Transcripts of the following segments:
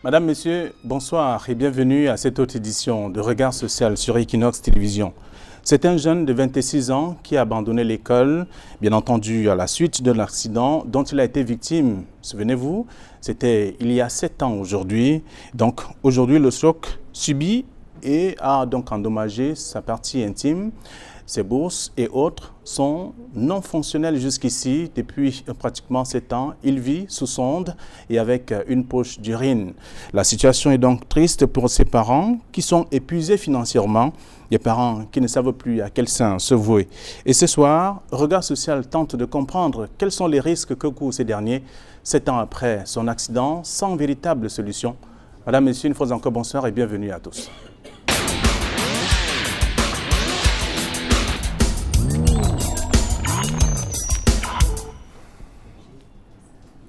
Madame, Monsieur, bonsoir et bienvenue à cette autre édition de Regard social sur Equinox Télévision. C'est un jeune de 26 ans qui a abandonné l'école, bien entendu à la suite de l'accident dont il a été victime. Souvenez-vous, c'était il y a 7 ans aujourd'hui. Donc aujourd'hui, le choc subi et a donc endommagé sa partie intime. Ses bourses et autres sont non fonctionnelles jusqu'ici. Depuis pratiquement 7 ans, il vit sous sonde et avec une poche d'urine. La situation est donc triste pour ses parents qui sont épuisés financièrement. Des parents qui ne savent plus à quel sein se vouer. Et ce soir, Regard social tente de comprendre quels sont les risques que courent ces derniers 7 ans après son accident sans véritable solution. Madame, Messieurs, une fois encore, bonsoir et bienvenue à tous.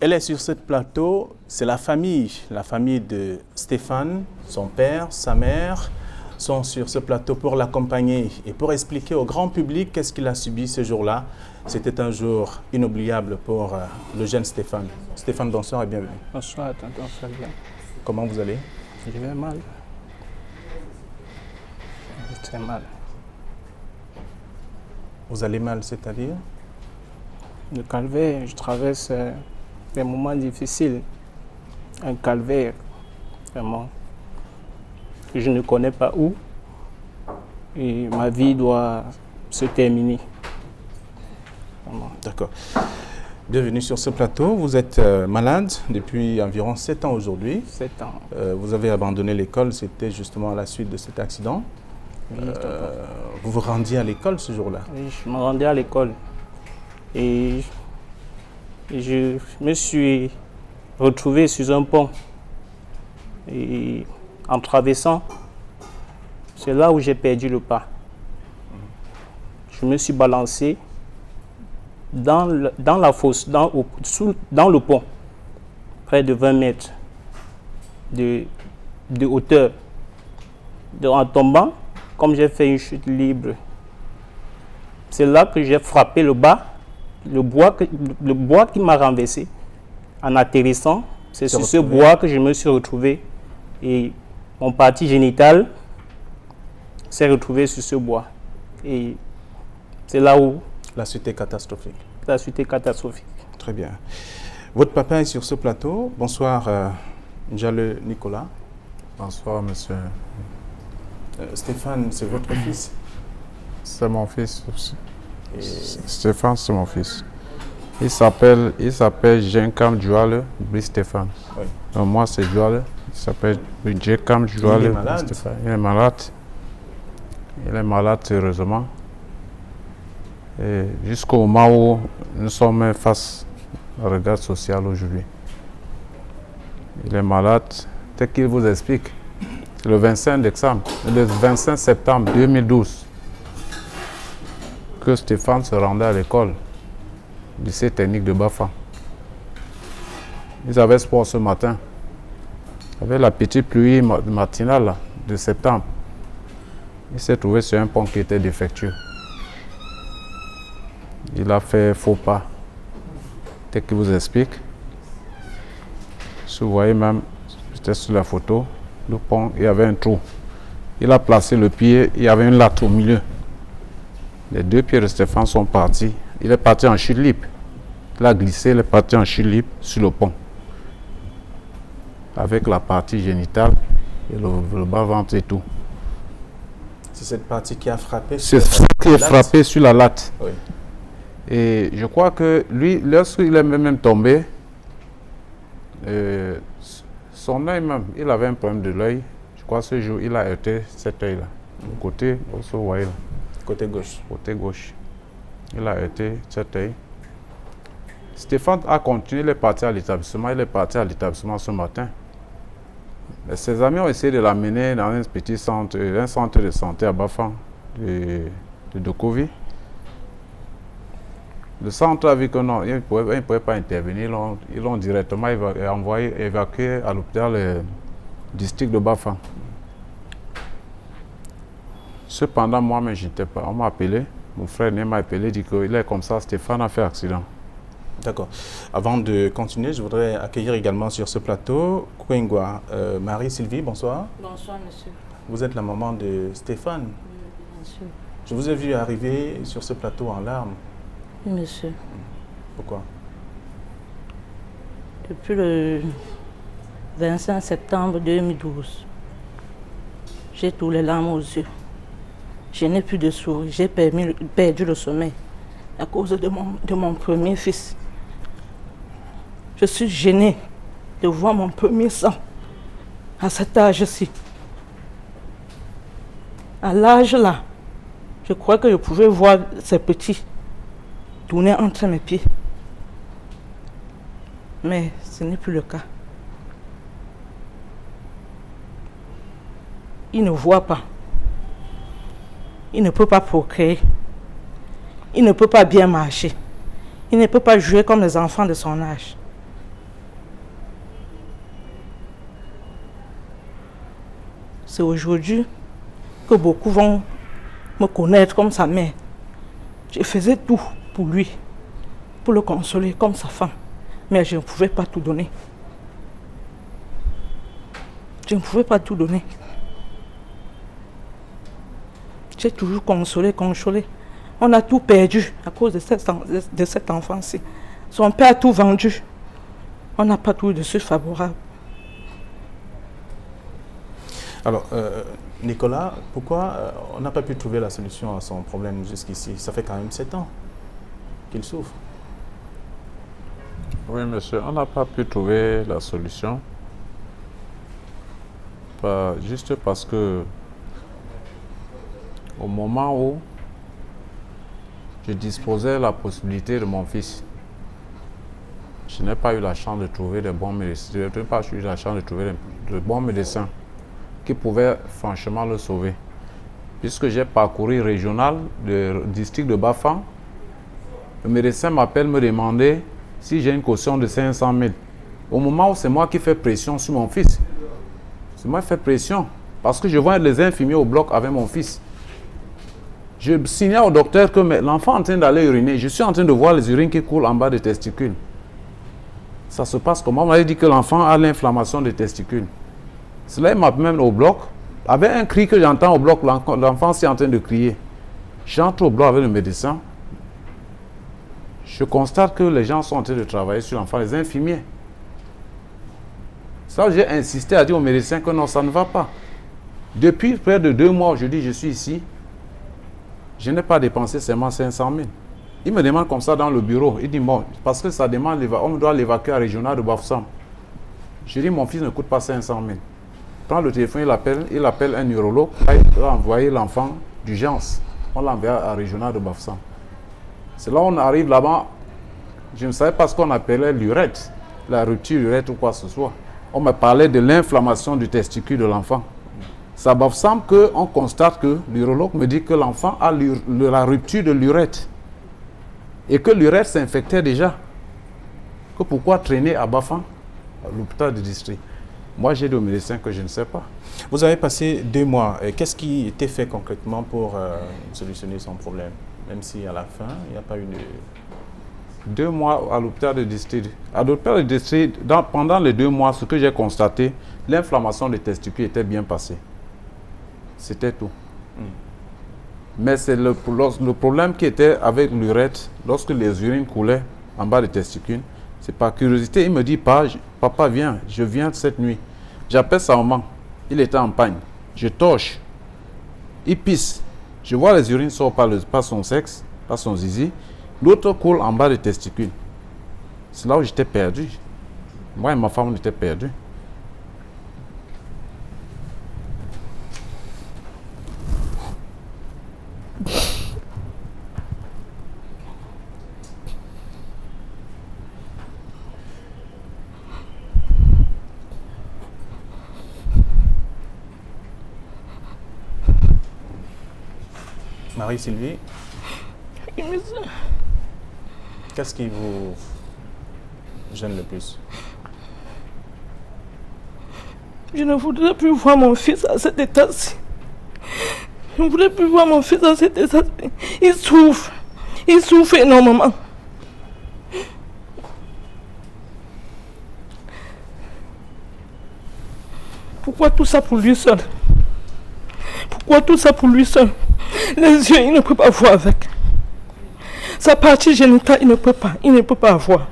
Elle est sur ce plateau, c'est la famille de Stéphane, son père, sa mère, sont sur ce plateau pour l'accompagner et pour expliquer au grand public qu'est-ce qu'il a subi ce jour-là. C'était un jour inoubliable pour le jeune Stéphane. Stéphane, bonsoir et bienvenue. Bonsoir, tonton Fabien. Comment vous allez? Je vais mal. Je vais très mal. Vous allez mal, c'est-à-dire? Le calvaire, je traverse des moments difficiles. Un calvaire, vraiment, que je ne connais pas où. Et ma vie doit se terminer. D'accord. Bienvenue sur ce plateau. Vous êtes malade depuis environ 7 ans aujourd'hui. 7 ans. Vous avez abandonné l'école, c'était justement à la suite de cet accident. Oui, vous vous rendiez à l'école ce jour-là? oui, je me rendais à l'école. Et je me suis retrouvé sur un pont. Et en traversant, c'est là où j'ai perdu le pas. Je me suis balancé dans la fosse, dans le pont, près de 20 mètres de hauteur. En tombant, comme j'ai fait une chute libre, c'est là que j'ai frappé le bas, le bois qui m'a renversé. En atterrissant, c'est sur ce bois que je me suis retrouvé et mon partie génitale s'est retrouvée sur ce bois. Et c'est là où la suite est catastrophique. La suite est catastrophique. Très bien. Votre papa est sur ce plateau. Bonsoir, Njale Nicolas. Bonsoir, monsieur. Stéphane, c'est votre fils? C'est mon fils aussi. Stéphane, c'est mon fils. Il s'appelle Jenkam Jouale Brice Stéphane. Oui. Donc moi, c'est Jouale. Il s'appelle Jenkam Jouale Brice Stéphane. Il est malade. Il est malade, heureusement. Et jusqu'au moment où nous sommes face au regard social aujourd'hui. Il est malade. Tel qu'il vous explique. C'est le 25 septembre 2012 que Stéphane se rendait à l'école du lycée technique de Bafang. Ils avaient sport ce matin. Avec la petite pluie matinale là, de septembre, il s'est trouvé sur un pont qui était défectueux. Il a fait faux pas. Tel qu'il vous explique. Si vous voyez même, j'étais sur la photo, le pont, il y avait un trou. Il a placé le pied, il y avait une latte au milieu. Les 2 pieds de Stéphane sont partis. Il est parti en chute libre. Il a glissé, il est parti en chute libre sur le pont. Avec la partie génitale et le bas-ventre et tout. C'est cette partie qui a frappé sur la latte. C'est ce qui est frappé sur la latte. Oui. Et je crois que lui, lorsqu'il est même tombé, son œil même, il avait un problème de l'œil. Je crois que ce jour, il a heurté cet œil-là. Le côté, vous voyez là. Côté gauche. Côté gauche. Il a heurté cet œil. Stéphane a continué, il est parti à l'établissement. Il est parti à l'établissement ce matin. Et ses amis ont essayé de l'amener dans un petit centre, un centre de santé à Bafang, de Dokovi. Le centre a vu que non, il ne pouvait pas intervenir. Ils l'ont directement évacué à l'hôpital district de Bafang. Cependant, moi-même, je n'étais pas. On m'a appelé, mon frère m'a appelé, dit qu'il est comme ça, Stéphane a fait accident. D'accord. Avant de continuer, je voudrais accueillir également sur ce plateau Kouengwa. Marie-Sylvie, bonsoir. Bonsoir, monsieur. Vous êtes la maman de Stéphane. Oui, monsieur. Je vous ai vu arriver sur ce plateau en larmes. Oui, monsieur. Pourquoi? Depuis le 25 septembre 2012, j'ai tous les larmes aux yeux. Je n'ai plus de sourire. J'ai perdu le sommeil à cause de mon premier fils. Je suis gênée de voir mon premier sang à cet âge-ci. À l'âge là, je crois que je pouvais voir ces petits tourner entre mes pieds. Mais ce n'est plus le cas. Il ne voit pas. Il ne peut pas procréer. Il ne peut pas bien marcher. Il ne peut pas jouer comme les enfants de son âge. C'est aujourd'hui que beaucoup vont me connaître comme sa mère. Je faisais tout pour lui, pour le consoler comme sa femme. Mais je ne pouvais pas tout donner. Je ne pouvais pas tout donner. J'ai toujours consolé. On a tout perdu à cause de cet enfant-ci. Son père a tout vendu. On n'a pas tout de suite favorable. Alors, Nicolas, pourquoi on n'a pas pu trouver la solution à son problème jusqu'ici? Ça fait quand même 7 ans qu'il souffre. Oui, monsieur, on n'a pas pu trouver la solution. Juste parce que au moment où je disposais de la possibilité de mon fils, je n'ai pas eu la chance de trouver de bons médecins. Je n'ai pas eu la chance de trouver de bons médecins qui pouvaient franchement le sauver. Puisque j'ai parcouru régional, le district de Bafang, le médecin m'appelle me demander si j'ai une caution de 500 000. Au moment où c'est moi qui fais pression sur mon fils. C'est moi qui fais pression. Parce que je vois les infirmiers au bloc avec mon fils. Je signale au docteur que l'enfant est en train d'aller uriner. Je suis en train de voir les urines qui coulent en bas des testicules. Ça se passe comment? On m'avait dit que l'enfant a l'inflammation des testicules. Cela, il m'appelle au bloc. Avec un cri que j'entends au bloc, l'enfant est en train de crier. J'entre au bloc avec le médecin. Je constate que les gens sont en train de travailler sur l'enfant, les infirmiers. Ça, j'ai insisté à dire au médecin que non, ça ne va pas. Depuis près de 2 mois, aujourd'hui, je suis ici. Je n'ai pas dépensé seulement 500 000. Il me demande comme ça dans le bureau. Il dit, bon, parce que ça demande, on doit l'évacuer à régional de Bafoussam. Je dis, mon fils ne coûte pas 500 000. Prends le téléphone, il appelle un neurologue. Il va envoyer l'enfant d'urgence. On l'envoie à régional de Bafoussam. C'est là on arrive là-bas. Je ne savais pas ce qu'on appelait l'urètre, la rupture d'urètre ou quoi que ce soit. On me parlait de l'inflammation du testicule de l'enfant. Ça me semble qu'on constate que l'urologue me dit que l'enfant a la rupture de l'urètre. Et que l'urètre s'infectait déjà. Que pourquoi traîner à Bafang, à l'hôpital du district? Moi, j'ai dit au médecin que je ne sais pas. Vous avez passé 2 mois. Qu'est-ce qui était fait concrètement pour solutionner son problème? Même si à la fin, il n'y a pas eu de... 2 mois à l'hôpital de district. À l'hôpital de district, pendant les 2 mois, ce que j'ai constaté, l'inflammation des testicules était bien passée. C'était tout. Mais c'est le problème qui était avec l'urètre, lorsque les urines coulaient en bas des testicules, c'est par curiosité. Il me dit, papa viens, je viens cette nuit. J'appelle sa maman, il était en pagne. Je torche, il pisse. Je vois les urines sortent par son sexe, par son zizi. L'autre coule en bas des testicules. C'est là où j'étais perdu. Moi et ma femme, on était perdus. Marie-Sylvie, qu'est-ce qui vous gêne le plus? Je ne voudrais plus voir mon fils à cet état-ci. Je ne voudrais plus voir mon fils à cet état-ci. Il souffre. Il souffre énormément. Pourquoi tout ça pour lui seul? Pourquoi tout ça pour lui seul? Les yeux, il ne peut pas voir avec. Sa partie génitale, il ne peut pas avoir.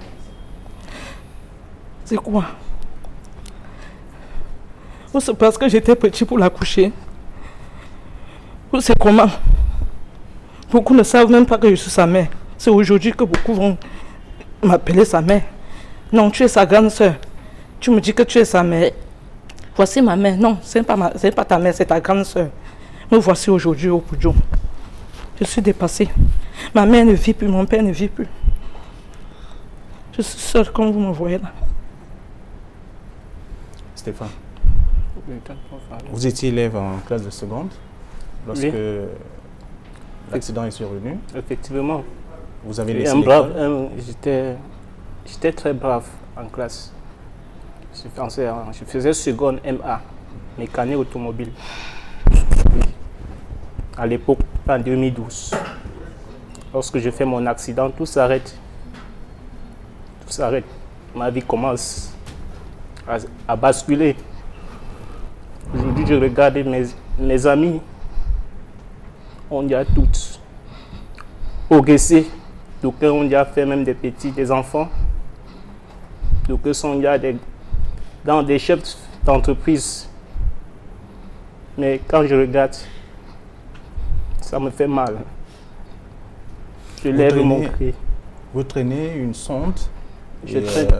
C'est quoi? Ou c'est parce que j'étais petit pour l'accoucher? Ou c'est comment? Beaucoup ne savent même pas que je suis sa mère. C'est aujourd'hui que beaucoup vont m'appeler sa mère. Non, tu es sa grande soeur. Tu me dis que tu es sa mère. Voici ma mère. Non, ce n'est pas ta mère, c'est ta grande soeur. Me voici aujourd'hui au Poudjou. Je suis dépassée. Ma mère ne vit plus, mon père ne vit plus. Je suis seule comme vous me voyez là. Stéphane, vous étiez élève en classe de seconde lorsque l'accident est survenu. Effectivement. Vous avez laissé l'école. J'étais très brave en classe. Je faisais seconde MA, mécanique automobile. À l'époque, en 2012. Lorsque je fais mon accident, tout s'arrête. Tout s'arrête. Ma vie commence à basculer. Aujourd'hui, je regarde mes amis. On y a toutes progressé. Donc, on y a fait même des enfants. Donc, on y a dans des chefs d'entreprise. Mais quand je regarde, ça me fait mal. Je lève mon cri. Vous traînez une sonde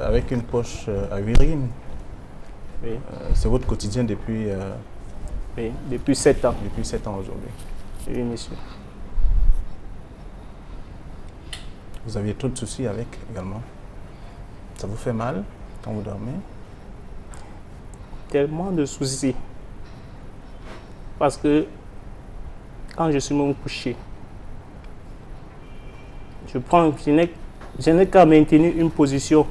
avec une poche à urine. Oui. C'est votre quotidien depuis... Oui, depuis 7 ans. Depuis 7 ans aujourd'hui. Oui, monsieur. Vous aviez trop de soucis avec également. Ça vous fait mal quand vous dormez? Tellement de soucis. Parce que quand je suis même couché, je n'ai qu'à maintenir une position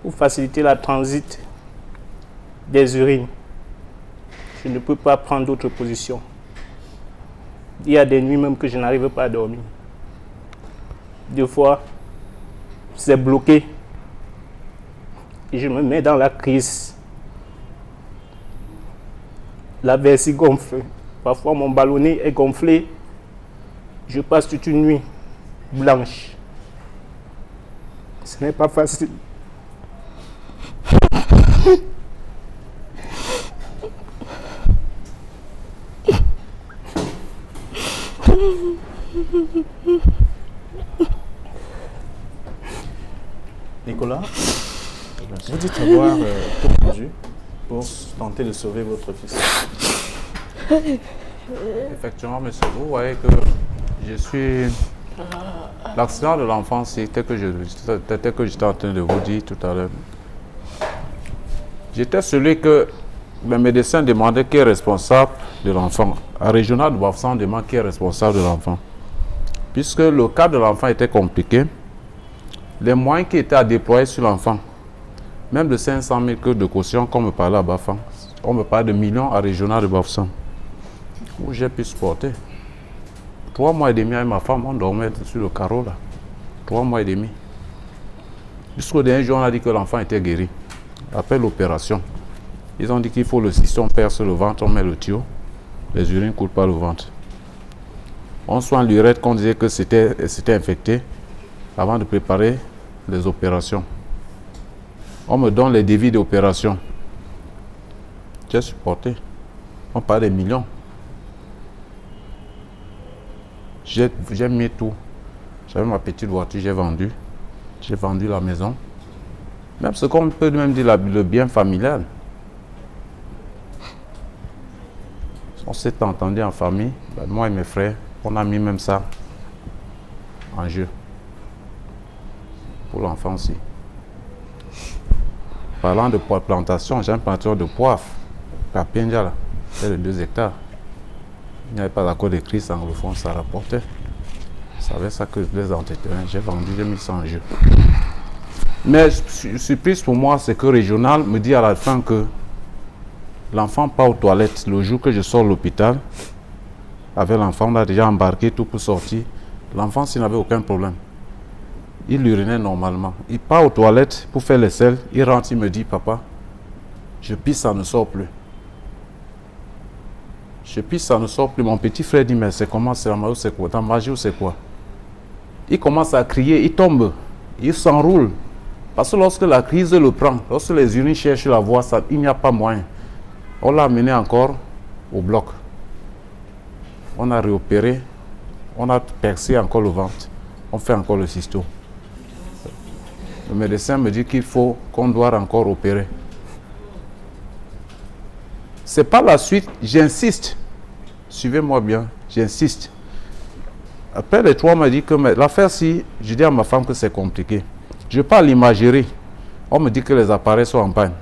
pour faciliter la transit des urines. Je ne peux pas prendre d'autres positions. Il y a des nuits même que je n'arrive pas à dormir. Des fois, c'est bloqué et je me mets dans la crise. La vessie gonfle. Parfois, mon ballonnet est gonflé. Je passe toute une nuit blanche. Ce n'est pas facile. Nicolas, vous dites avoir tout rendu pour tenter de sauver votre fils. Effectivement, monsieur, vous voyez que je suis... L'accident de l'enfant, c'était que j'étais en train de vous dire tout à l'heure. J'étais celui que le médecin demandait qui est responsable de l'enfant. À Régional de Bafoussam, on demande qui est responsable de l'enfant. Puisque le cas de l'enfant était compliqué, les moyens qui étaient à déployer sur l'enfant, même de 500 000 que de caution, qu'on me parlait à Bafoussam, on me parlait de millions à Régional de Bafoussam, où j'ai pu supporter. 3 mois et demi avec ma femme, on dormait sur le carreau là. 3 mois et demi. Jusqu'au dernier jour, on a dit que l'enfant était guéri. Après l'opération, ils ont dit qu'il faut si on perce le ventre, on met le tuyau. Les urines ne coulent pas le ventre. On soigne l'urètre qu'on disait que c'était infecté avant de préparer les opérations. On me donne les devis d'opération. J'ai supporté. On parle des millions. J'ai mis tout. J'avais ma petite voiture, j'ai vendu. J'ai vendu la maison. Même ce qu'on peut même dire le bien familial. On s'est entendu en famille, moi et mes frères, on a mis même ça en jeu. Pour l'enfant aussi. Parlant de plantation, j'ai un plantation de poivre. À Pindia, c'est de 2 hectares. Il n'y avait pas d'accord de crise anglophone, ça rapportait. Je savais ça que je les entretenais. J'ai vendu, j'ai mis ça en jeu. Mais surprise pour moi, c'est que Régional me dit à la fin que l'enfant part aux toilettes. Le jour que je sors de l'hôpital, avec l'enfant, on a déjà embarqué tout pour sortir. L'enfant, s'il n'avait aucun problème. Il urinait normalement. Il part aux toilettes pour faire les selles. Il rentre, il me dit, papa, Je pisse, ça ne sort plus. Je pisse, ça ne sort plus. Mon petit frère dit, mais c'est comment, c'est la magie ou c'est quoi? Ta magie ou c'est quoi? Il commence à crier, il tombe, il s'enroule. Parce que lorsque la crise le prend, lorsque les urines cherchent la voie, il n'y a pas moyen. On l'a amené encore au bloc. On a réopéré, on a percé encore le ventre, on fait encore le cysto. Le médecin me dit qu'il faut, qu'on doit encore opérer. C'est par la suite, j'insiste. Suivez-moi bien, j'insiste. Après les 3 m'a dit que l'affaire, si je dis à ma femme que c'est compliqué, je parle l'imagerie. On me dit que les appareils sont en panne.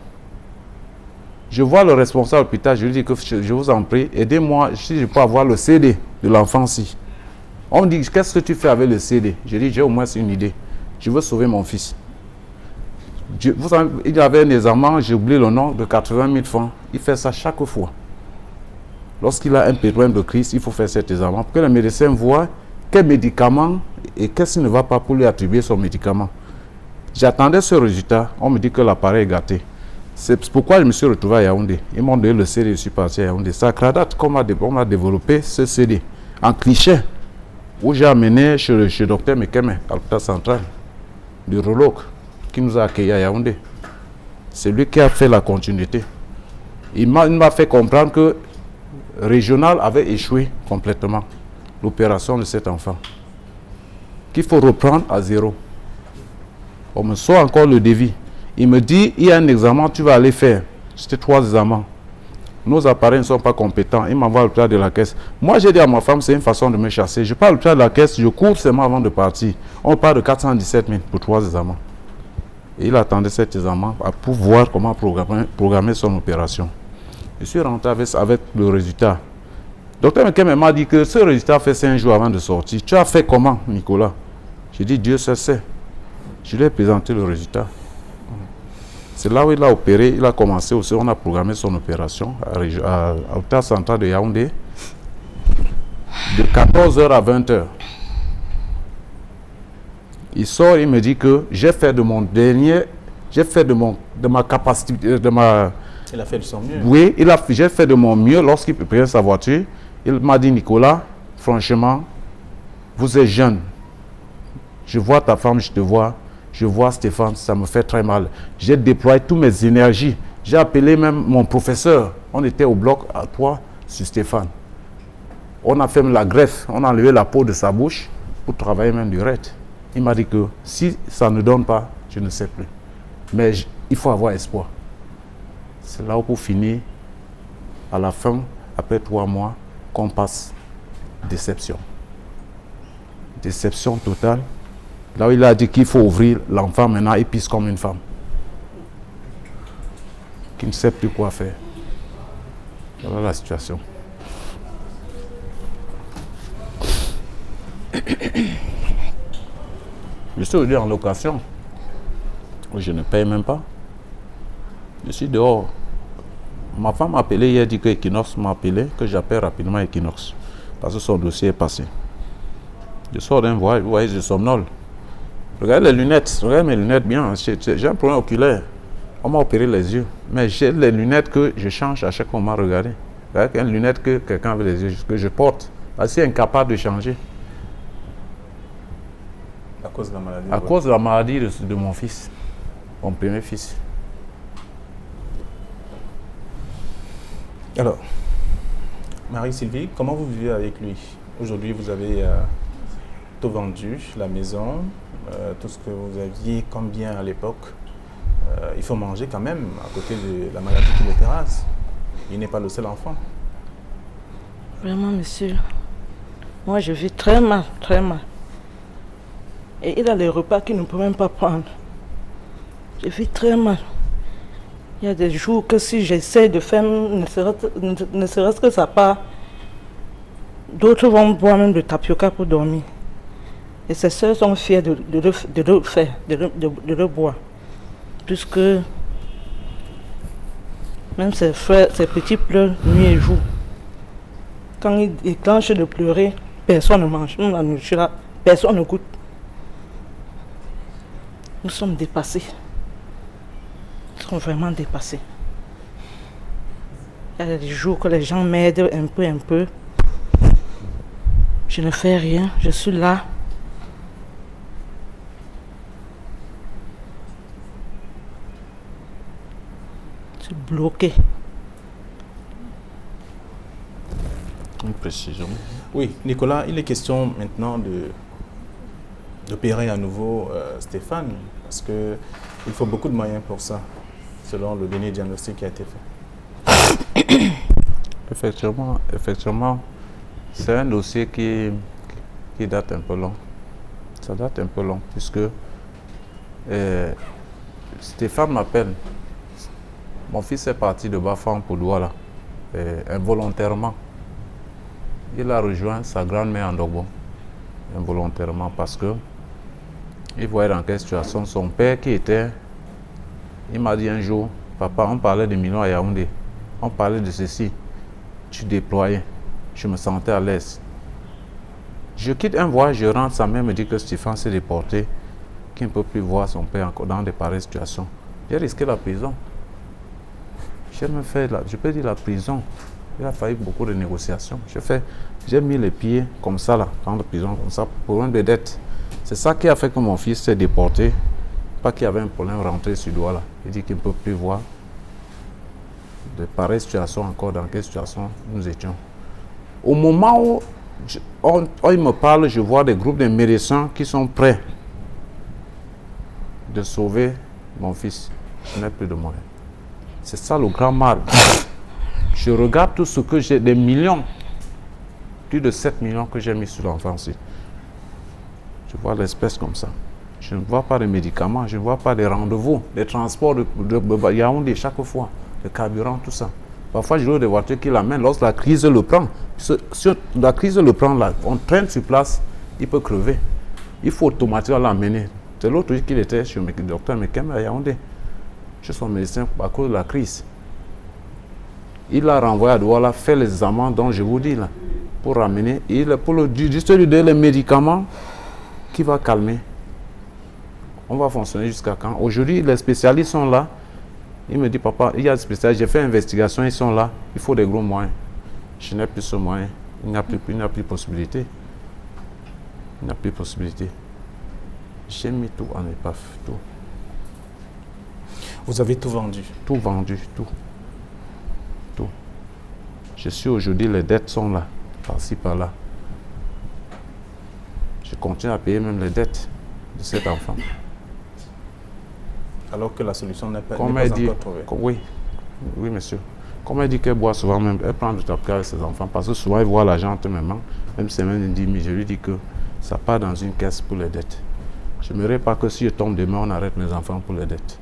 Je vois le responsable de l'hôpital, je lui dis que je vous en prie, aidez-moi si je peux avoir le CD de l'enfant-ci. On me dit, qu'est-ce que tu fais avec le CD? Je dis, j'ai au moins une idée. Je veux sauver mon fils. Vous savez, il y avait un examen, j'ai oublié le nom, de 80 000 francs. Il fait ça chaque fois. Lorsqu'il a un problème de crise, il faut faire cet examen pour que le médecin voit quel médicament et qu'est-ce qui ne va pas pour lui attribuer son médicament. J'attendais ce résultat, on me dit que l'appareil est gâté. C'est pourquoi je me suis retrouvé à Yaoundé. Ils m'ont donné le CD, je suis parti à Yaoundé. C'est à Kradat qu'on a développé ce CD en cliché, où j'ai amené chez le docteur Mekeme, à l'hôpital central, du Roloc, qui nous a accueillis à Yaoundé. C'est lui qui a fait la continuité. Il m'a fait comprendre que Régional avait échoué complètement l'opération de cet enfant. Qu'il faut reprendre à zéro. On me sort encore le devis. Il me dit, il y a un examen, tu vas aller faire. C'était 3 examens. Nos appareils ne sont pas compétents. Il m'envoie à l'hôpital de la caisse. Moi, j'ai dit à ma femme, c'est une façon de me chasser. Je pars à l'hôpital de la caisse, je cours seulement avant de partir. On part de 417 000 pour 3 examens. Et il attendait cet examen pour voir comment programmer son opération. Je suis rentré avec le résultat. Docteur Mekeme m'a dit que ce résultat fait 5 jours avant de sortir. Tu as fait comment, Nicolas? J'ai dit, Dieu seul sait. Je lui ai présenté le résultat. C'est là où il a opéré, il a commencé aussi, on a programmé son opération à l'hôpital central de Yaoundé de 14h à 20h. Il sort, il me dit que j'ai fait de mon dernier, j'ai fait de ma capacité, de ma... Il a fait de son mieux. Oui, j'ai fait de mon mieux lorsqu'il préparait sa voiture. Il m'a dit, Nicolas, franchement, vous êtes jeune. Je vois ta femme, je te vois. Je vois Stéphane, ça me fait très mal. J'ai déployé toutes mes énergies. J'ai appelé même mon professeur. On était au bloc à 3 sur Stéphane. On a fait la greffe. On a enlevé la peau de sa bouche pour travailler même du raid. Il m'a dit que si ça ne donne pas, je ne sais plus. Mais il faut avoir espoir. C'est là où pour finir, à la fin, après 3 mois, qu'on passe déception. Déception totale. Là où il a dit qu'il faut ouvrir l'enfant, maintenant il pisse comme une femme. Qui ne sait plus quoi faire. Voilà la situation. Je suis aujourd'hui en location. Je ne paye même pas. Je suis dehors. Ma femme m'a appelé hier, dit que Equinox m'a appelé, que j'appelle rapidement Equinox. Parce que son dossier est passé. Je sors d'un voyage, vous voyez, je somnole. Regardez les lunettes, regardez mes lunettes bien. J'ai un problème oculaire. On m'a opéré les yeux. Mais j'ai les lunettes que je change à chaque fois qu'on m'a regardé. Regardez une lunette que quelqu'un avait les yeux, que je porte. Assez incapable de changer. À cause de la maladie? À cause de la maladie de mon fils. Mon premier fils. Alors, Marie-Sylvie, comment vous vivez avec lui? Aujourd'hui, vous avez tout vendu, la maison, tout ce que vous aviez comme bien à l'époque. Il faut manger quand même à côté de la maladie qui le terrasse. Il n'est pas le seul enfant. Vraiment, monsieur, moi je vis très mal, très mal. Et il a les repas qu'il ne peut même pas prendre. Je vis très mal. Il y a des jours que si j'essaie de faire, ne serait-ce que ça part, d'autres vont boire même de tapioca pour dormir. Et ses soeurs sont fières de le faire, de le boire. Puisque même ses frères, ses petits pleurent nuit et jour. Quand ils déclenchent de pleurer, personne ne mange. Nous, la nourriture là, personne ne goûte. Nous sommes dépassés. Nous sommes vraiment dépassés. Il y a des jours que les gens m'aident un peu. Je ne fais rien, je suis là. Je suis bloquée. Une précision. Oui, Nicolas, il est question maintenant d'opérer à nouveau Stéphane, parce qu'il faut beaucoup de moyens pour ça, selon le dernier diagnostic qui a été fait. Effectivement, c'est un dossier qui date un peu long. Ça date un peu long, puisque Stéphane m'appelle. Mon fils est parti de Bafang pour Douala, involontairement. Il a rejoint sa grand-mère en Dogbo, involontairement, parce que il voyait dans quelle situation son père qui était. Il m'a dit un jour, papa, on parlait de millions à Yaoundé, on parlait de ceci, tu déployais, je me sentais à l'aise. Je quitte un voyage, je rentre, sa mère me dit que Stéphane s'est déporté, qu'il ne peut plus voir son père encore dans de pareilles situations. J'ai risqué la prison. Je peux dire la prison. Il a fallu beaucoup de négociations. J'ai mis les pieds comme ça là, dans la prison, comme ça, pour un de dettes. C'est ça qui a fait que mon fils s'est déporté. Pas qu'il y avait un problème rentré sur Douala. Il dit qu'il ne peut plus voir de pareilles situations encore, dans quelle situation nous étions. Au moment où il me parle, je vois des groupes de médecins qui sont prêts de sauver mon fils. Je n'ai plus de moyens. C'est ça le grand mal. Je regarde tout ce que j'ai, des millions, plus de 7 millions que j'ai mis sur l'enfant aussi. Je vois l'espèce comme ça. Je ne vois pas de médicaments, je ne vois pas de rendez-vous, des transports de Yaoundé chaque fois, le carburant, tout ça. Parfois, je vois des voitures qui l'amènent lorsque la crise le prend. Si la crise le prend, là, on traîne sur place, il peut crever. Il faut automatiquement l'amener. C'est l'autre jour qu'il était chez le docteur Mekem à Yaoundé. Chez son médecin à cause de la crise. Il l'a renvoyé à Douala, fait les examens dont je vous dis là, pour ramener, juste lui donner les médicaments qui va calmer. On va fonctionner jusqu'à quand? Aujourd'hui, les spécialistes sont là. Il me dit, papa, il y a des spécialistes, j'ai fait investigation, ils sont là, il faut des gros moyens. Je n'ai plus ce moyen, il n'y a plus possibilité. Il n'y a plus possibilité. J'ai mis tout en épave, tout. Vous avez tout vendu? Tout vendu, tout. Tout. Je suis aujourd'hui, les dettes sont là, par-ci, par-là. Je continue à payer même les dettes de cet enfant. Alors que la solution n'est pas encore trouvée. Oui, monsieur. Comme elle dit qu'elle boit souvent même, elle prend du tapis avec ses enfants, parce que souvent elle voit l'argent même c'est même 10 000, je lui dis que ça part dans une caisse pour les dettes. Je n'aimerais pas que si je tombe demain, on arrête mes enfants pour les dettes.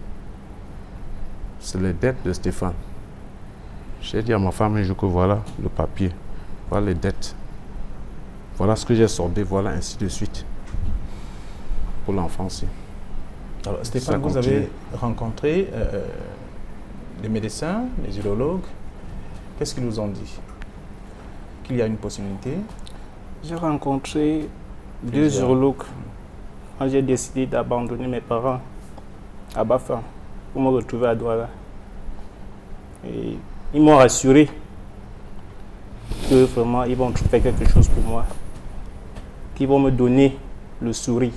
C'est les dettes de Stéphane. J'ai dit à ma femme un jour que voilà le papier, voilà les dettes. Voilà ce que j'ai soldé, voilà ainsi de suite. Pour l'enfant aussi. Alors Stéphane, vous avez rencontré des médecins, des urologues. Qu'est-ce qu'ils nous ont dit? Qu'il y a une possibilité? J'ai rencontré 2 urologues quand j'ai décidé d'abandonner mes parents à Bafang pour me retrouver à Douala. Et ils m'ont rassuré que vraiment ils vont trouver quelque chose pour moi, qu'ils vont me donner le sourire.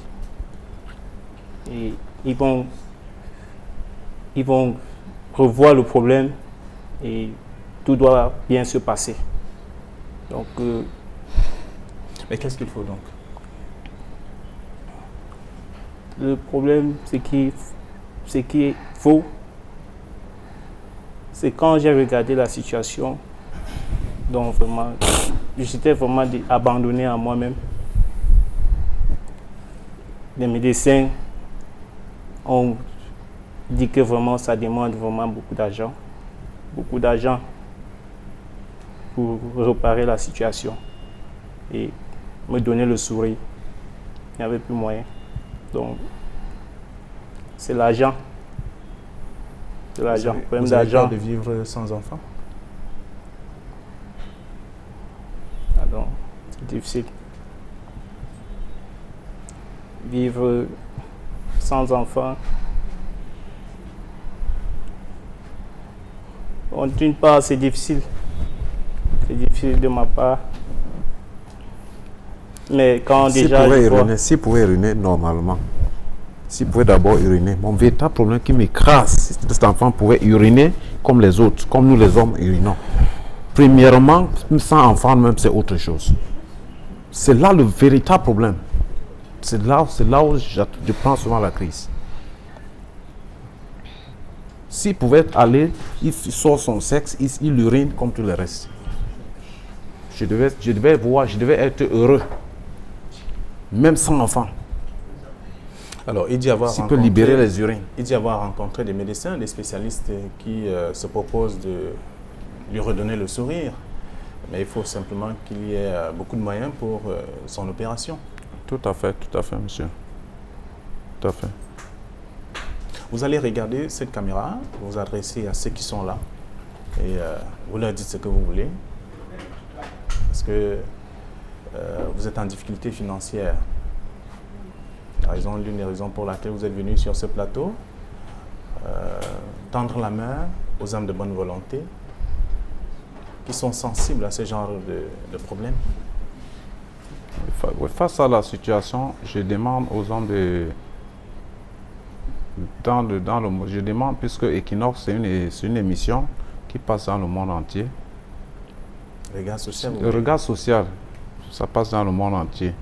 Et ils vont revoir le problème et tout doit bien se passer. Donc, mais qu'est-ce qu'il faut donc? Le problème, c'est qu'il faut, c'est quand j'ai regardé la situation, donc vraiment, j'étais vraiment abandonné à moi-même. Les médecins ont dit que vraiment ça demande vraiment beaucoup d'argent pour réparer la situation et me donner le sourire. Il n'y avait plus moyen. Donc, c'est l'argent. C'est l'argent. Vous avez peur de vivre sans enfant? Alors, c'est difficile. Vivre sans enfant. Bon, d'une part, c'est difficile. C'est difficile de ma part. Mais quand déjà... S'il pouvait uriner normalement, s'il pouvait d'abord uriner, mon véritable problème qui m'écrase, c'est que cet enfant pouvait uriner comme les autres, comme nous les hommes urinons. Premièrement, sans enfant même, c'est autre chose. C'est là le véritable problème. C'est là où je prends souvent la crise. S'il pouvait aller, il sort son sexe, il urine comme tout le reste. Je devais être heureux, même sans enfant. Alors, il dit avoir S'il peut libérer les urines. Il dit avoir rencontré des médecins, des spécialistes qui se proposent de lui redonner le sourire. Mais il faut simplement qu'il y ait beaucoup de moyens pour son opération. Tout à fait, monsieur. Tout à fait. Vous allez regarder cette caméra, vous vous adressez à ceux qui sont là et vous leur dites ce que vous voulez. Parce que vous êtes en difficulté financière. L'une des raisons pour laquelle vous êtes venu sur ce plateau, tendre la main aux âmes de bonne volonté qui sont sensibles à ce genre de problèmes. Face à la situation, je demande aux hommes je demande, puisque Equinox, c'est une émission qui passe dans le monde entier. Regard social. Le regard social, ça passe dans le monde entier.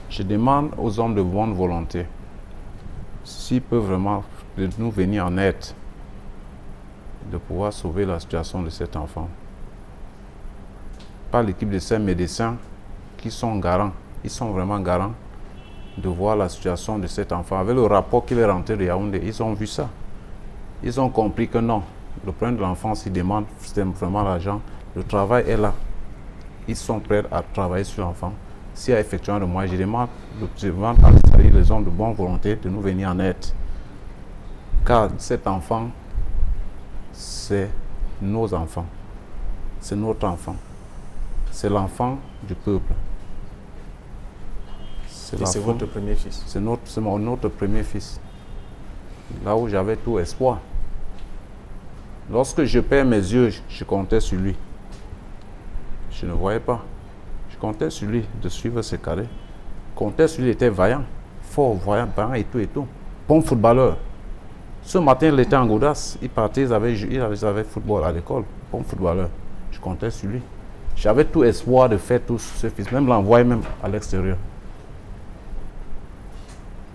Je demande aux hommes de bonne volonté, s'ils peuvent vraiment nous venir en aide, de pouvoir sauver la situation de cet enfant. Par l'équipe de ces médecins qui sont garants, ils sont vraiment garants de voir la situation de cet enfant. Avec le rapport qu'il est rentré de Yaoundé, ils ont vu ça. Ils ont compris que non, le problème de l'enfant, s'il demande vraiment l'argent, le travail est là. Ils sont prêts à travailler sur l'enfant. S'il y a effectivement de moi, je demande à les hommes de bonne volonté de nous venir en aide. Car cet enfant, c'est nos enfants. C'est notre enfant. C'est l'enfant du peuple. C'est votre premier fils. C'est notre premier fils. Là où j'avais tout espoir. Lorsque je perds mes yeux, je comptais sur lui. Je ne voyais pas. Je comptais sur lui de suivre ses carrés. Je comptais sur lui, il était vaillant, fort, vaillant et tout. Bon footballeur. Ce matin, il était en Goudas. Il partait, ils avaient football à l'école. Bon footballeur. Je comptais sur lui. J'avais tout espoir de faire tout ce fils, même l'envoyer même à l'extérieur.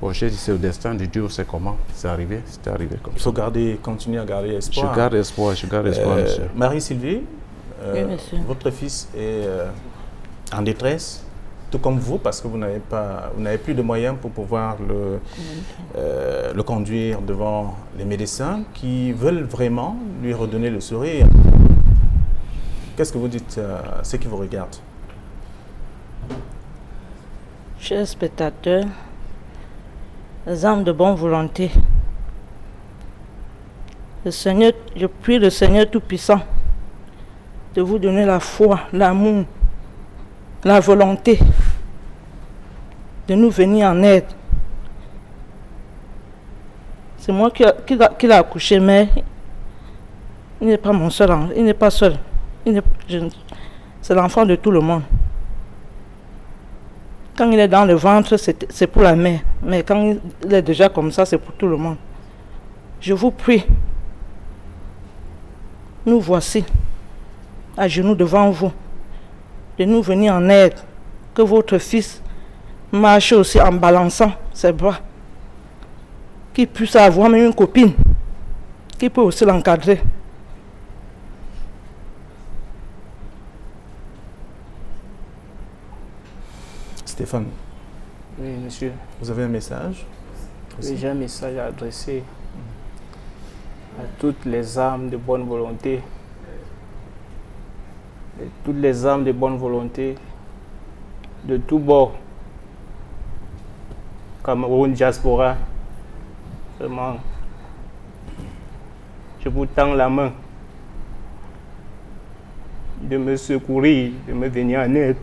Bon, j'ai dit, c'est le destin du Dieu, c'est comment c'est arrivé, c'était arrivé comme ça. Il faut continuer à garder espoir. Je garde espoir, monsieur. Marie-Sylvie, Oui, monsieur. votre fils est en détresse, tout comme vous, parce que vous n'avez plus de moyens pour pouvoir le conduire devant les médecins qui veulent vraiment lui redonner le sourire. Qu'est-ce que vous dites à ceux qui vous regardent? Chers spectateurs, les âmes de bonne volonté, je prie le Seigneur Tout-Puissant de vous donner la foi, l'amour, la volonté de nous venir en aide. C'est moi qui l'a accouché, mais il n'est pas mon seul enfant, il n'est pas seul. C'est l'enfant de tout le monde. Quand il est dans le ventre, c'est pour la mère. Mais quand il est déjà comme ça, c'est pour tout le monde. Je vous prie, nous voici, à genoux devant vous, de nous venir en aide. Que votre fils marche aussi en balançant ses bras. Qu'il puisse avoir même une copine, qui peut aussi l'encadrer. Stéphane. Oui, monsieur. Vous avez un message? Oui, j'ai un message à adresser à toutes les âmes de bonne volonté. Et toutes les âmes de bonne volonté de tous bords. Cameroun, diaspora. Vraiment, je vous tends la main de me secourir, de me venir en aide.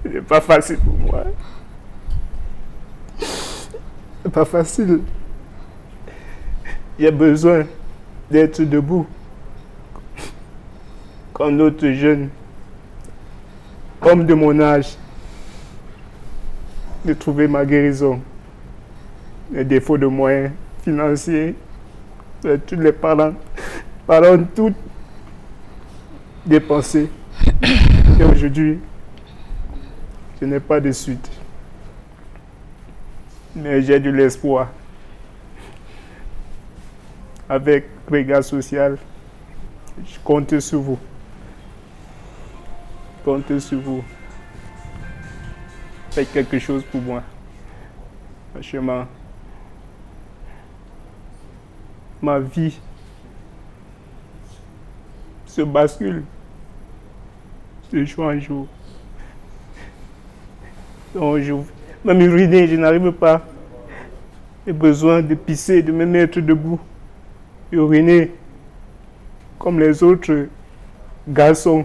Ce n'est pas facile pour moi. C'est pas facile. J'ai besoin d'être debout quand d'autres jeunes, hommes de mon âge, de trouver ma guérison. Les défauts de moyens financiers, tous les parents tout dépensé. Et aujourd'hui, je n'ai pas de suite. Mais j'ai de l'espoir. Avec Regard Social, je compte sur vous. Je compte sur vous. Faites quelque chose pour moi. Franchement, ma vie se bascule de jour en jour. Donc, même uriner, je n'arrive pas. J'ai besoin de pisser, de me mettre debout. Uriner comme les autres garçons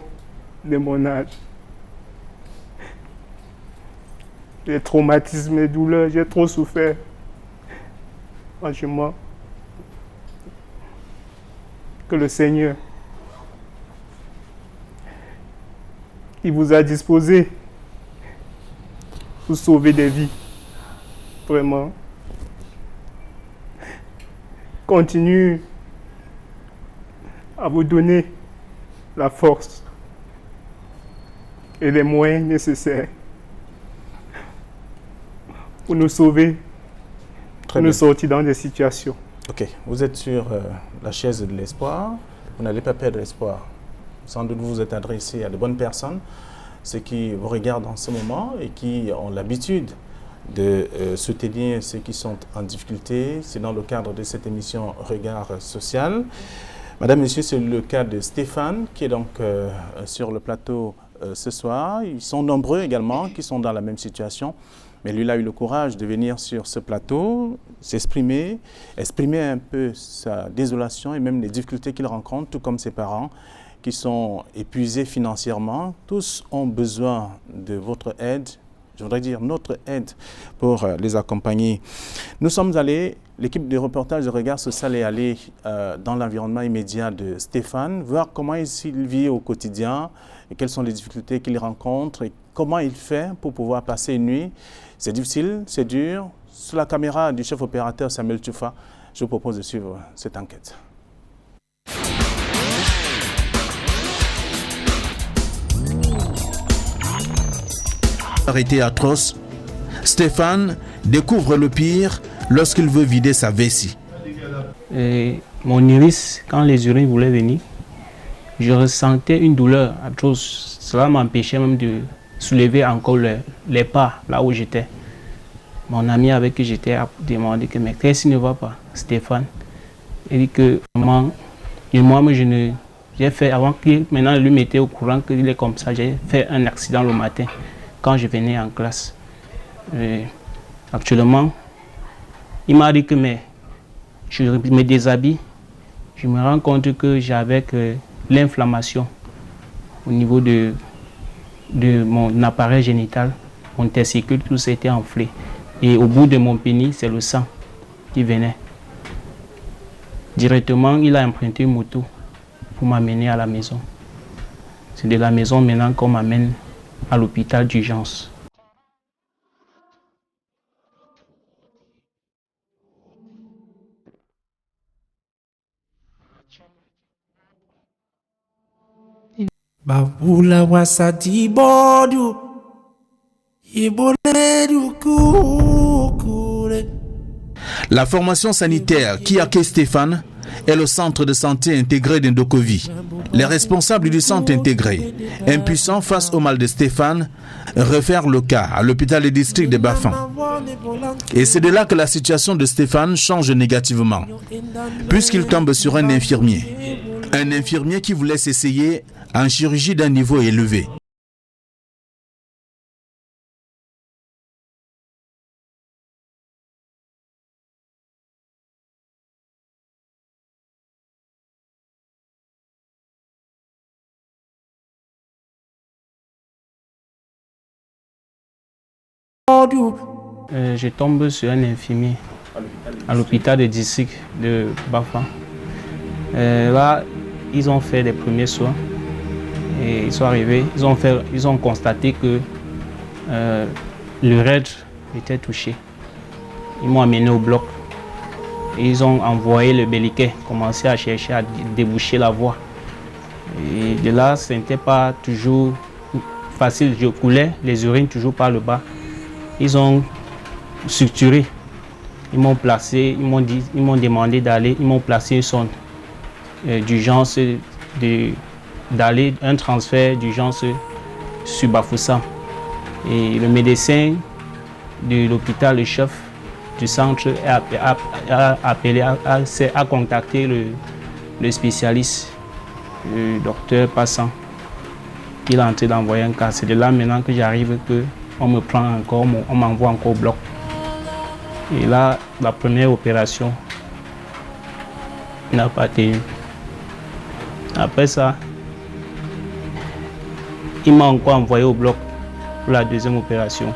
de mon âge. Les traumatismes, les douleurs, j'ai trop souffert. Franchement, que le Seigneur, il vous a disposé pour sauver des vies. Vraiment. Continue à vous donner la force et les moyens nécessaires pour nous sauver, pour nous sortir dans des situations. Ok, vous êtes sur la chaise de l'espoir, vous n'allez pas perdre l'espoir. Sans doute vous êtes adressé à de bonnes personnes, ceux qui vous regardent en ce moment et qui ont l'habitude de soutenir ceux qui sont en difficulté. C'est dans le cadre de cette émission Regard Social. Madame, Monsieur, c'est le cas de Stéphane qui est donc sur le plateau ce soir. Ils sont nombreux également qui sont dans la même situation. Mais lui, il a eu le courage de venir sur ce plateau, s'exprimer, exprimer un peu sa désolation et même les difficultés qu'il rencontre, tout comme ses parents qui sont épuisés financièrement. Tous ont besoin de votre aide, je voudrais dire notre aide pour les accompagner. Nous sommes allés, l'équipe de reportage de Regard Social est allée dans l'environnement immédiat de Stéphane, voir comment il vit au quotidien et quelles sont les difficultés qu'il rencontre et comment il fait pour pouvoir passer une nuit. C'est difficile, c'est dur. Sous la caméra du chef opérateur Samuel Tchoufa, je vous propose de suivre cette enquête. Arrêté atroce, Stéphane découvre le pire lorsqu'il veut vider sa vessie. Mon iris, quand les urines voulaient venir, je ressentais une douleur atroce. Cela m'empêchait même de soulever encore les pas là où j'étais. Mon ami avec qui j'étais a demandé que mais qu'est-ce qui ne va pas, Stéphane? Il dit que moi, j'ai fait avant qu'il maintenant lui mettait au courant qu'il est comme ça. J'ai fait un accident le matin quand je venais en classe. Actuellement, il m'a dit que mais je me déshabille. Je me rends compte que j'avais l'inflammation au niveau de mon appareil génital, mon testicule, tout s'était enflé. Et au bout de mon pénis, c'est le sang qui venait. Directement, il a emprunté une moto pour m'amener à la maison. C'est de la maison maintenant qu'on m'amène à l'hôpital d'urgence. Babula wasati bodu iboledu kukure. La formation sanitaire qui accueille Stéphane est le centre de santé intégré d'Ndokovi. Les responsables du centre intégré, impuissants face au mal de Stéphane, réfèrent le cas à l'hôpital du district de Bafan. Et c'est de là que la situation de Stéphane change négativement, puisqu'il tombe sur un infirmier. Un infirmier qui voulait s'essayer en chirurgie d'un niveau élevé. Je tombe sur un infirmier à l'hôpital de district de Bafan. Là, ils ont fait les premiers soins. Et ils sont arrivés, ils ont constaté que le raid était touché. Ils m'ont amené au bloc. Et ils ont envoyé le béliquet, commencé à chercher à déboucher la voie. Et de là, ce n'était pas toujours facile. Je coulais les urines toujours par le bas. Ils ont structuré. Ils m'ont placé, ils m'ont demandé d'aller, ils m'ont placé une sonde d'urgence, d'aller un transfert d'urgence sur Bafoussam. Et le médecin de l'hôpital, le chef du centre, a contacté le spécialiste, le docteur Passant, qui est en train d'envoyer un cas. C'est de là maintenant que j'arrive, qu'on me prend encore, on m'envoie encore au bloc. Et là, la première opération n'a pas tenu. Après ça, il m'a encore envoyé au bloc pour la deuxième opération.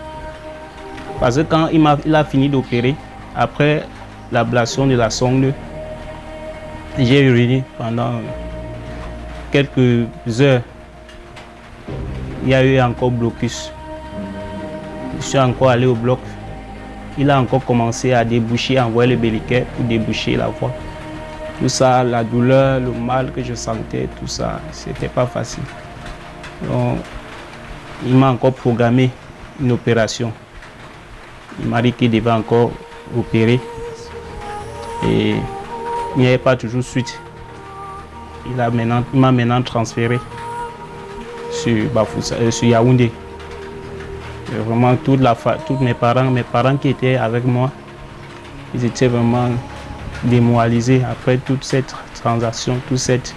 Parce que quand il a fini d'opérer, après l'ablation de la sonde, j'ai uriné pendant quelques heures. Il y a eu encore blocus. Je suis encore allé au bloc. Il a encore commencé à déboucher, à envoyer le béliquet pour déboucher la voie. Tout ça, la douleur, le mal que je sentais, tout ça, c'était pas facile. Donc, il m'a encore programmé une opération. Il m'a dit qu'il devait encore opérer. Et il n'y avait pas toujours suite. Il m'a maintenant transféré sur Yaoundé. Et vraiment, tous mes parents qui étaient avec moi, ils étaient vraiment démoralisés après toute cette transaction, toute cette...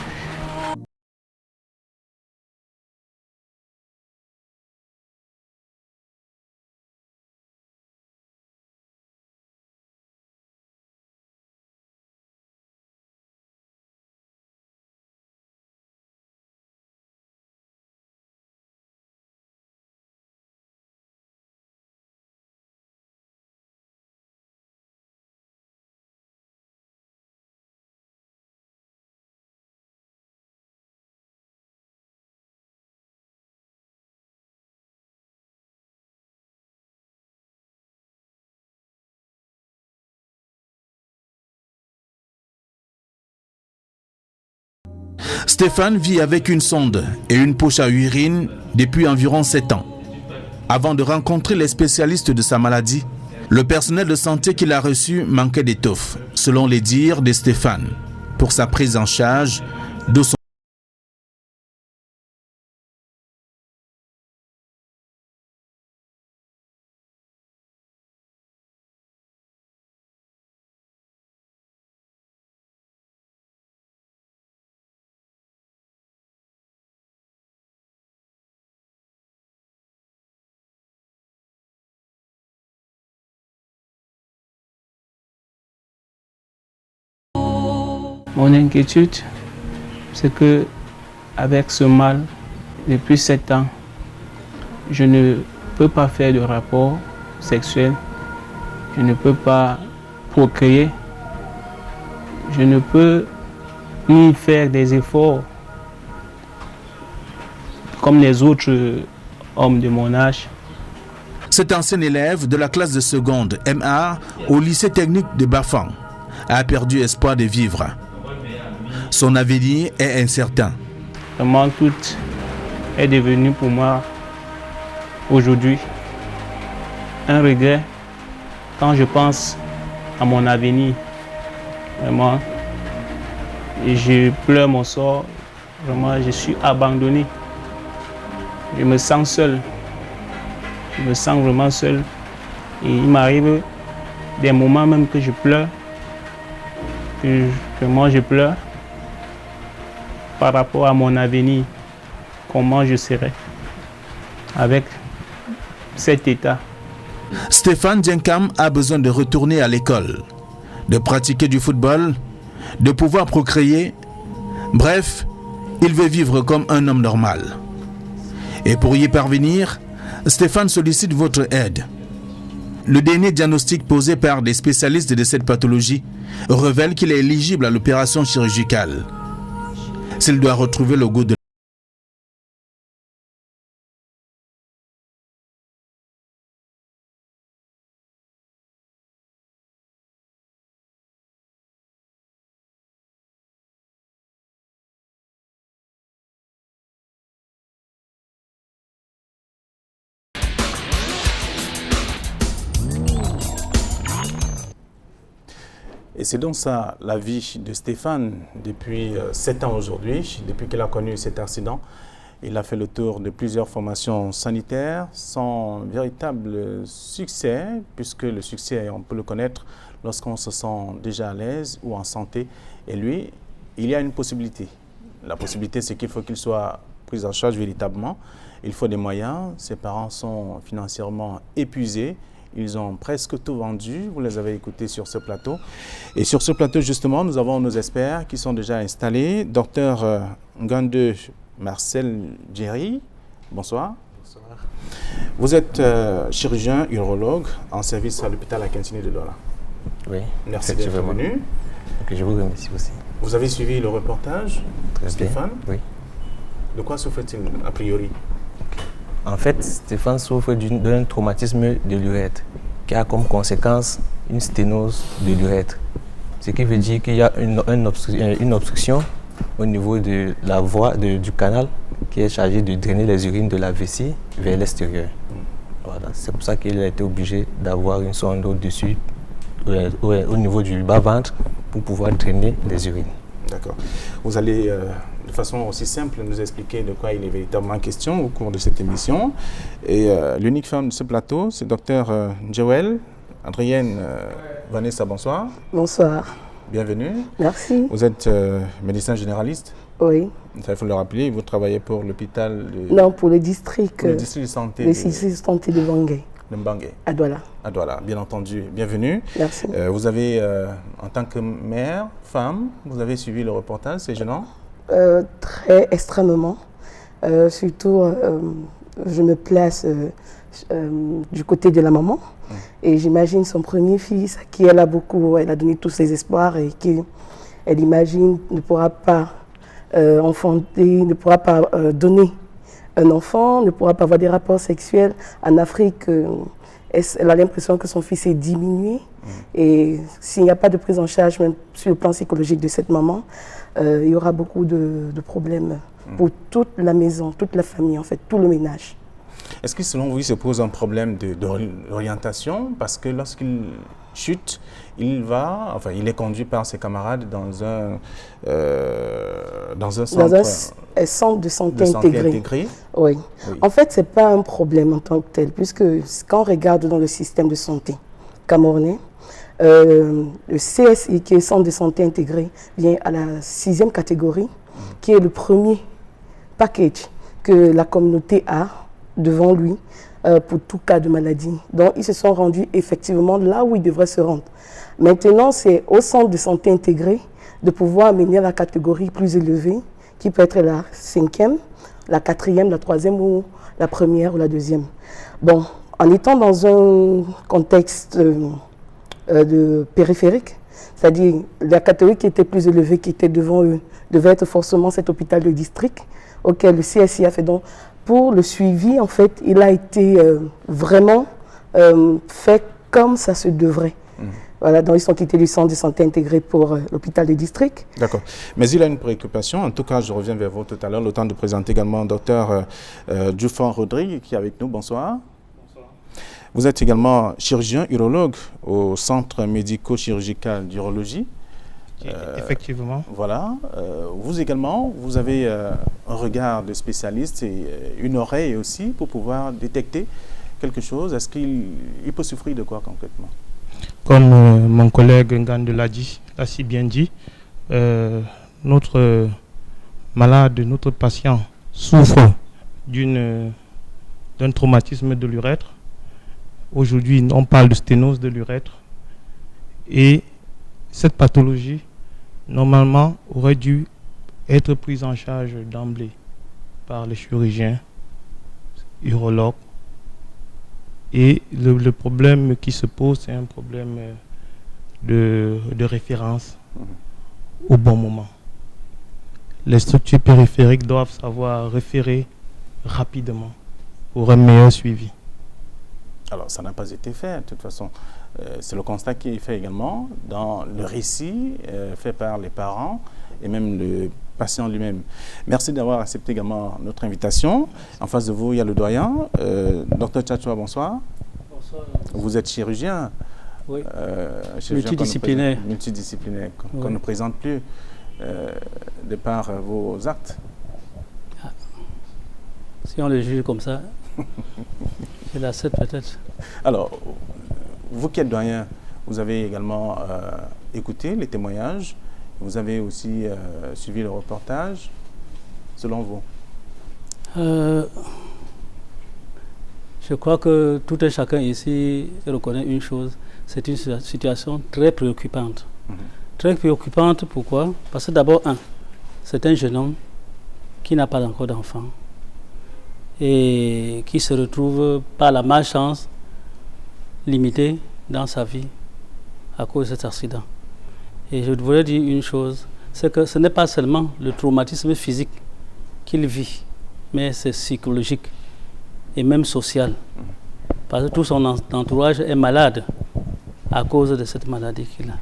Stéphane vit avec une sonde et une poche à urine depuis environ 7 ans. Avant de rencontrer les spécialistes de sa maladie, le personnel de santé qu'il a reçu manquait d'étoffe, selon les dires de Stéphane, pour sa prise en charge de son... Mon inquiétude, c'est que avec ce mal, depuis 7 ans, je ne peux pas faire de rapport sexuel, je ne peux pas procréer, je ne peux ni faire des efforts comme les autres hommes de mon âge. Cet ancien élève de la classe de seconde MA au lycée technique de Bafang a perdu espoir de vivre. Son avenir est incertain. Vraiment, tout est devenu pour moi aujourd'hui un regret quand je pense à mon avenir. Vraiment, et je pleure mon sort. Vraiment, je suis abandonné. Je me sens seul. Je me sens vraiment seul. Et il m'arrive des moments même que je pleure. Que moi je pleure par rapport à mon avenir, comment je serai avec cet état. Stéphane Djenkam a besoin de retourner à l'école, de pratiquer du football, de pouvoir procréer. Bref, il veut vivre comme un homme normal. Et pour y parvenir, Stéphane sollicite votre aide. Le dernier diagnostic posé par des spécialistes de cette pathologie révèle qu'il est éligible à l'opération chirurgicale. S'il doit retrouver le goût de Et c'est donc ça la vie de Stéphane depuis 7 ans aujourd'hui, depuis qu'il a connu cet accident. Il a fait le tour de plusieurs formations sanitaires sans véritable succès, puisque le succès, on peut le connaître lorsqu'on se sent déjà à l'aise ou en santé. Et lui, il y a une possibilité. La possibilité, c'est qu'il faut qu'il soit pris en charge véritablement. Il faut des moyens. Ses parents sont financièrement épuisés. Ils ont presque tout vendu. Vous les avez écoutés sur ce plateau. Et sur ce plateau, justement, nous avons nos experts qui sont déjà installés. Docteur Ngande Marcel Djerry, bonsoir. Bonsoir. Vous êtes chirurgien urologue en service à l'hôpital Akintini de Douala. Oui. Merci d'être venu. Okay, je vous remercie aussi. Vous avez suivi le reportage, Très Stéphane? Bien. Oui. De quoi souffre-t-il a priori? En fait, Stéphane souffre d'un traumatisme de l'urètre qui a comme conséquence une sténose de l'urètre. Ce qui veut dire qu'il y a une obstruction au niveau de la voie du canal qui est chargé de drainer les urines de la vessie vers l'extérieur. Voilà. C'est pour ça qu'il a été obligé d'avoir une sonde au-dessus, au niveau du bas-ventre, pour pouvoir drainer les urines. D'accord. Vous allez de façon aussi simple nous expliquer de quoi il est véritablement question au cours de cette émission. Et l'unique femme de ce plateau, c'est Dr Joël. Adrienne Vanessa, bonsoir. Bonsoir. Bienvenue. Merci. Vous êtes médecin généraliste? Oui. Il faut le rappeler, vous travaillez pour l'hôpital de... Non, pour le district. Le district de santé. Le district de santé de Bangui. De Bangui. À Douala. À Douala, bien entendu. Bienvenue. Merci. Vous avez, en tant que mère, femme, vous avez suivi le reportage, c'est gênant? Très extrêmement. Surtout, je me place du côté de la maman. Et j'imagine son premier fils, à qui elle a donné tous ses espoirs et qu'elle imagine ne pourra pas enfanter, ne pourra pas donner un enfant, ne pourra pas avoir des rapports sexuels. En Afrique, elle a l'impression que son fils est diminué. Et s'il n'y a pas de prise en charge, même sur le plan psychologique de cette maman, il y aura beaucoup de problèmes pour toute la maison, toute la famille, en fait, tout le ménage. Est-ce que selon vous, il se pose un problème d'orientation? Parce que lorsqu'il chute, il est conduit par ses camarades dans un centre de santé intégré. Oui. Oui. En fait, ce n'est pas un problème en tant que tel, puisque quand on regarde dans le système de santé camerounais, le CSI, qui est Centre de santé intégré, vient à la 6e catégorie, qui est le premier package que la communauté a devant lui pour tout cas de maladie. Donc, ils se sont rendus effectivement là où ils devraient se rendre. Maintenant, c'est au centre de santé intégré de pouvoir amener à la catégorie plus élevée, qui peut être la 5e, la 4e, la 3e ou la 1re ou la 2e. Bon, en étant dans un contexte de périphérique, c'est-à-dire la catégorie qui était plus élevée, qui était devant eux, devait être forcément cet hôpital de district auquel le CSI a fait. Donc, pour le suivi, en fait, il a été vraiment fait comme ça se devrait. Voilà, donc ils sont quittés du centre de santé intégré pour l'hôpital de district. D'accord. Mais il a une préoccupation. En tout cas, je reviens vers vous tout à l'heure. Le temps de présenter également le docteur Djoufan Rodrigue qui est avec nous. Bonsoir. Bonsoir. Vous êtes également chirurgien urologue au centre médico-chirurgical d'urologie. Effectivement. Voilà. Vous également, vous avez un regard de spécialiste et une oreille aussi pour pouvoir détecter quelque chose. Est-ce qu'il peut souffrir de quoi concrètement? Comme mon collègue Ngande l'a si bien dit, notre malade, notre patient souffre d'un traumatisme de l'urètre. Aujourd'hui, on parle de sténose de l'urètre. Et cette pathologie, normalement, aurait dû être prise en charge d'emblée par les chirurgiens, urologues. Et le problème qui se pose, c'est un problème de référence au bon moment. Les structures périphériques doivent savoir référer rapidement pour un meilleur suivi. Alors, ça n'a pas été fait, de toute façon. C'est le constat qui est fait également dans le récit fait par les parents et même le patient lui-même. Merci d'avoir accepté également notre invitation. En face de vous, il y a le doyen. Docteur Tchatchoua, bonsoir. Bonsoir. Vous êtes chirurgien. Oui. Multidisciplinaire. Multidisciplinaire, qu'on ne présente plus de par vos actes. Ah. Si on le juge comme ça, je l'accepte peut-être. Alors, vous qui êtes doyen, vous avez également écouté les témoignages, vous avez aussi suivi le reportage, selon vous? Je crois que tout un chacun ici reconnaît une chose, c'est une situation très préoccupante. Très préoccupante, pourquoi? Parce que d'abord, c'est un jeune homme qui n'a pas encore d'enfant et qui se retrouve par la malchance limité dans sa vie à cause de cet accident. Et je voudrais dire une chose, c'est que ce n'est pas seulement le traumatisme physique qu'il vit, mais c'est psychologique et même social. Parce que tout son entourage est malade à cause de cette maladie qu'il a.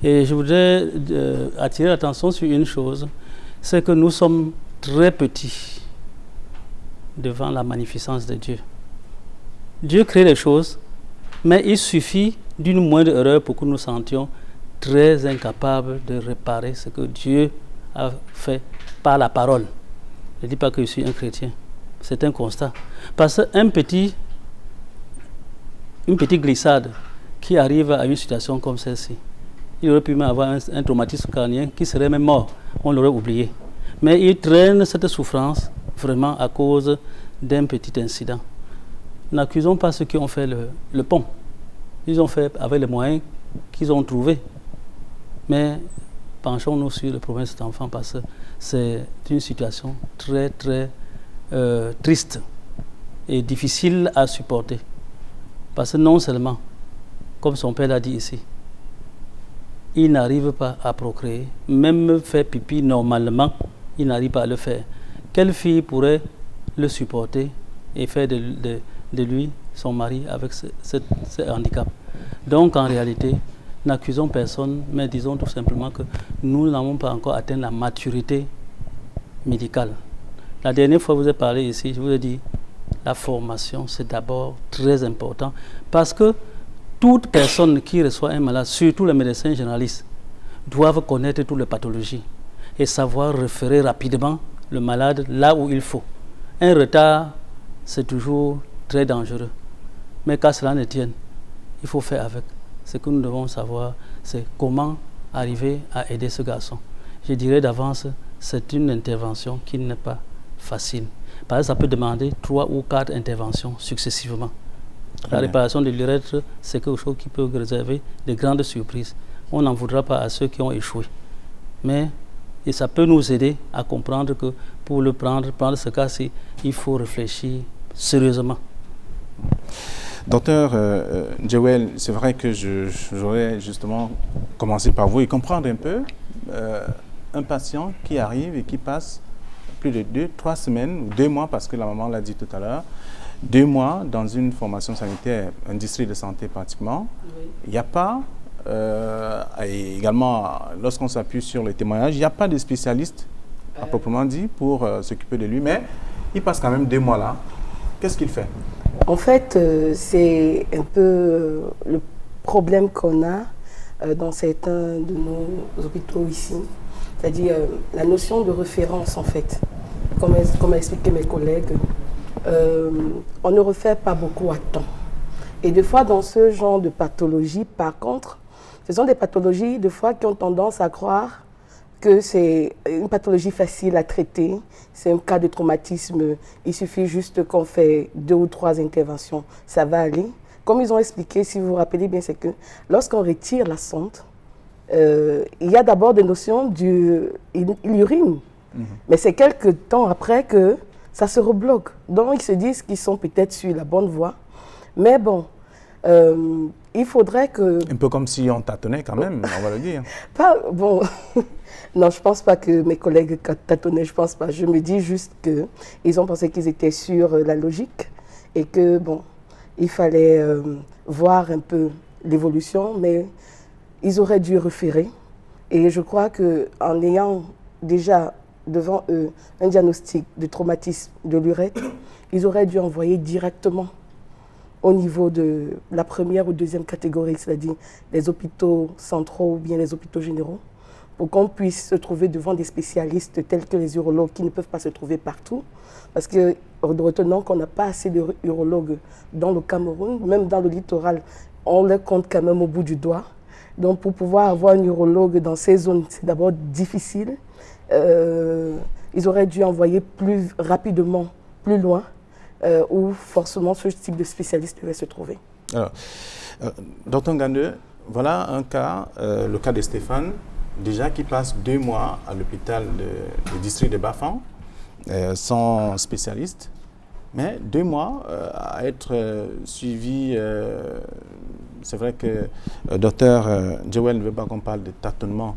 Et je voudrais attirer l'attention sur une chose, c'est que nous sommes très petits devant la magnificence de Dieu. Dieu crée les choses, mais il suffit d'une moindre erreur pour que nous sentions très incapables de réparer ce que Dieu a fait par la parole. Je ne dis pas que je suis un chrétien, c'est un constat. Parce qu'une petite glissade qui arrive à une situation comme celle-ci, il aurait pu même avoir un traumatisme crânien qui serait même mort, on l'aurait oublié. Mais il traîne cette souffrance vraiment à cause d'un petit incident. N'accusons pas ceux qui ont fait le pont. Ils ont fait avec les moyens qu'ils ont trouvés. Mais penchons-nous sur le problème de cet enfant parce que c'est une situation très très triste et difficile à supporter. Parce que non seulement, comme son père l'a dit ici, il n'arrive pas à procréer, même faire pipi normalement, il n'arrive pas à le faire. Quelle fille pourrait le supporter et faire de lui son mari avec ce handicap? Donc en réalité, n'accusons personne, mais disons tout simplement que nous n'avons pas encore atteint la maturité médicale. La dernière fois que je vous ai parlé ici, je vous ai dit, la formation, c'est d'abord très important parce que toute personne qui reçoit un malade, surtout les médecins généralistes, doivent connaître toutes les pathologies et savoir référer rapidement le malade là où il faut. Un retard, c'est toujours très dangereux. Mais qu'à cela ne tienne, il faut faire avec. Ce que nous devons savoir, c'est comment arriver à aider ce garçon. Je dirais d'avance, c'est une intervention qui n'est pas facile. Parce que ça peut demander 3 ou 4 interventions successivement. La réparation de l'urètre, c'est quelque chose qui peut réserver de grandes surprises. On n'en voudra pas à ceux qui ont échoué. Mais et ça peut nous aider à comprendre que pour prendre ce cas-ci, il faut réfléchir sérieusement. Docteur Joël, c'est vrai que j'aurais justement commencé par vous et comprendre un peu un patient qui arrive et qui passe plus de 2-3 semaines ou 2 mois, parce que la maman l'a dit tout à l'heure, 2 mois dans une formation sanitaire, un district de santé pratiquement. Il n'y a pas, et également lorsqu'on s'appuie sur les témoignages, il n'y a pas de spécialiste à proprement dit pour s'occuper de lui, mais il passe quand même 2 mois là. Qu'est-ce qu'il fait? En fait, c'est un peu le problème qu'on a dans certains de nos hôpitaux ici, c'est-à-dire la notion de référence en fait. Comme a expliqué mes collègues, on ne refait pas beaucoup à temps. Et des fois, dans ce genre de pathologie, par contre, ce sont des pathologies, des fois, qui ont tendance à croire que c'est une pathologie facile à traiter, c'est un cas de traumatisme, il suffit juste qu'on fait 2 ou 3 interventions, ça va aller. Comme ils ont expliqué, si vous vous rappelez bien, c'est que lorsqu'on retire la sonde, il y a d'abord des notions il urine, mais c'est quelques temps après que ça se rebloque. Donc ils se disent qu'ils sont peut-être sur la bonne voie, mais bon, il faudrait que... Un peu comme si on tâtonnait quand même, on va le dire. Pas, bon, non, je ne pense pas que mes collègues tâtonnaient, je ne pense pas. Je me dis juste qu'ils ont pensé qu'ils étaient sur la logique et que, bon, il fallait voir un peu l'évolution, mais ils auraient dû référer. Et je crois qu'en ayant déjà devant eux un diagnostic de traumatisme de l'urètre, ils auraient dû envoyer directement au niveau de la première ou deuxième catégorie, c'est-à-dire les hôpitaux centraux ou bien les hôpitaux généraux, pour qu'on puisse se trouver devant des spécialistes tels que les urologues qui ne peuvent pas se trouver partout. Parce que retenons qu'on n'a pas assez de urologues dans le Cameroun, même dans le littoral, on les compte quand même au bout du doigt. Donc pour pouvoir avoir un urologue dans ces zones, c'est d'abord difficile. Ils auraient dû envoyer plus rapidement, plus loin, où forcément ce type de spécialiste devait se trouver. Alors, Dr Ngande, voilà un cas, le cas de Stéphane, déjà qui passe 2 mois à l'hôpital du district de Bafang, sans spécialiste, mais 2 mois à être suivi. C'est vrai que Dr Joel ne veut pas qu'on parle de tâtonnement,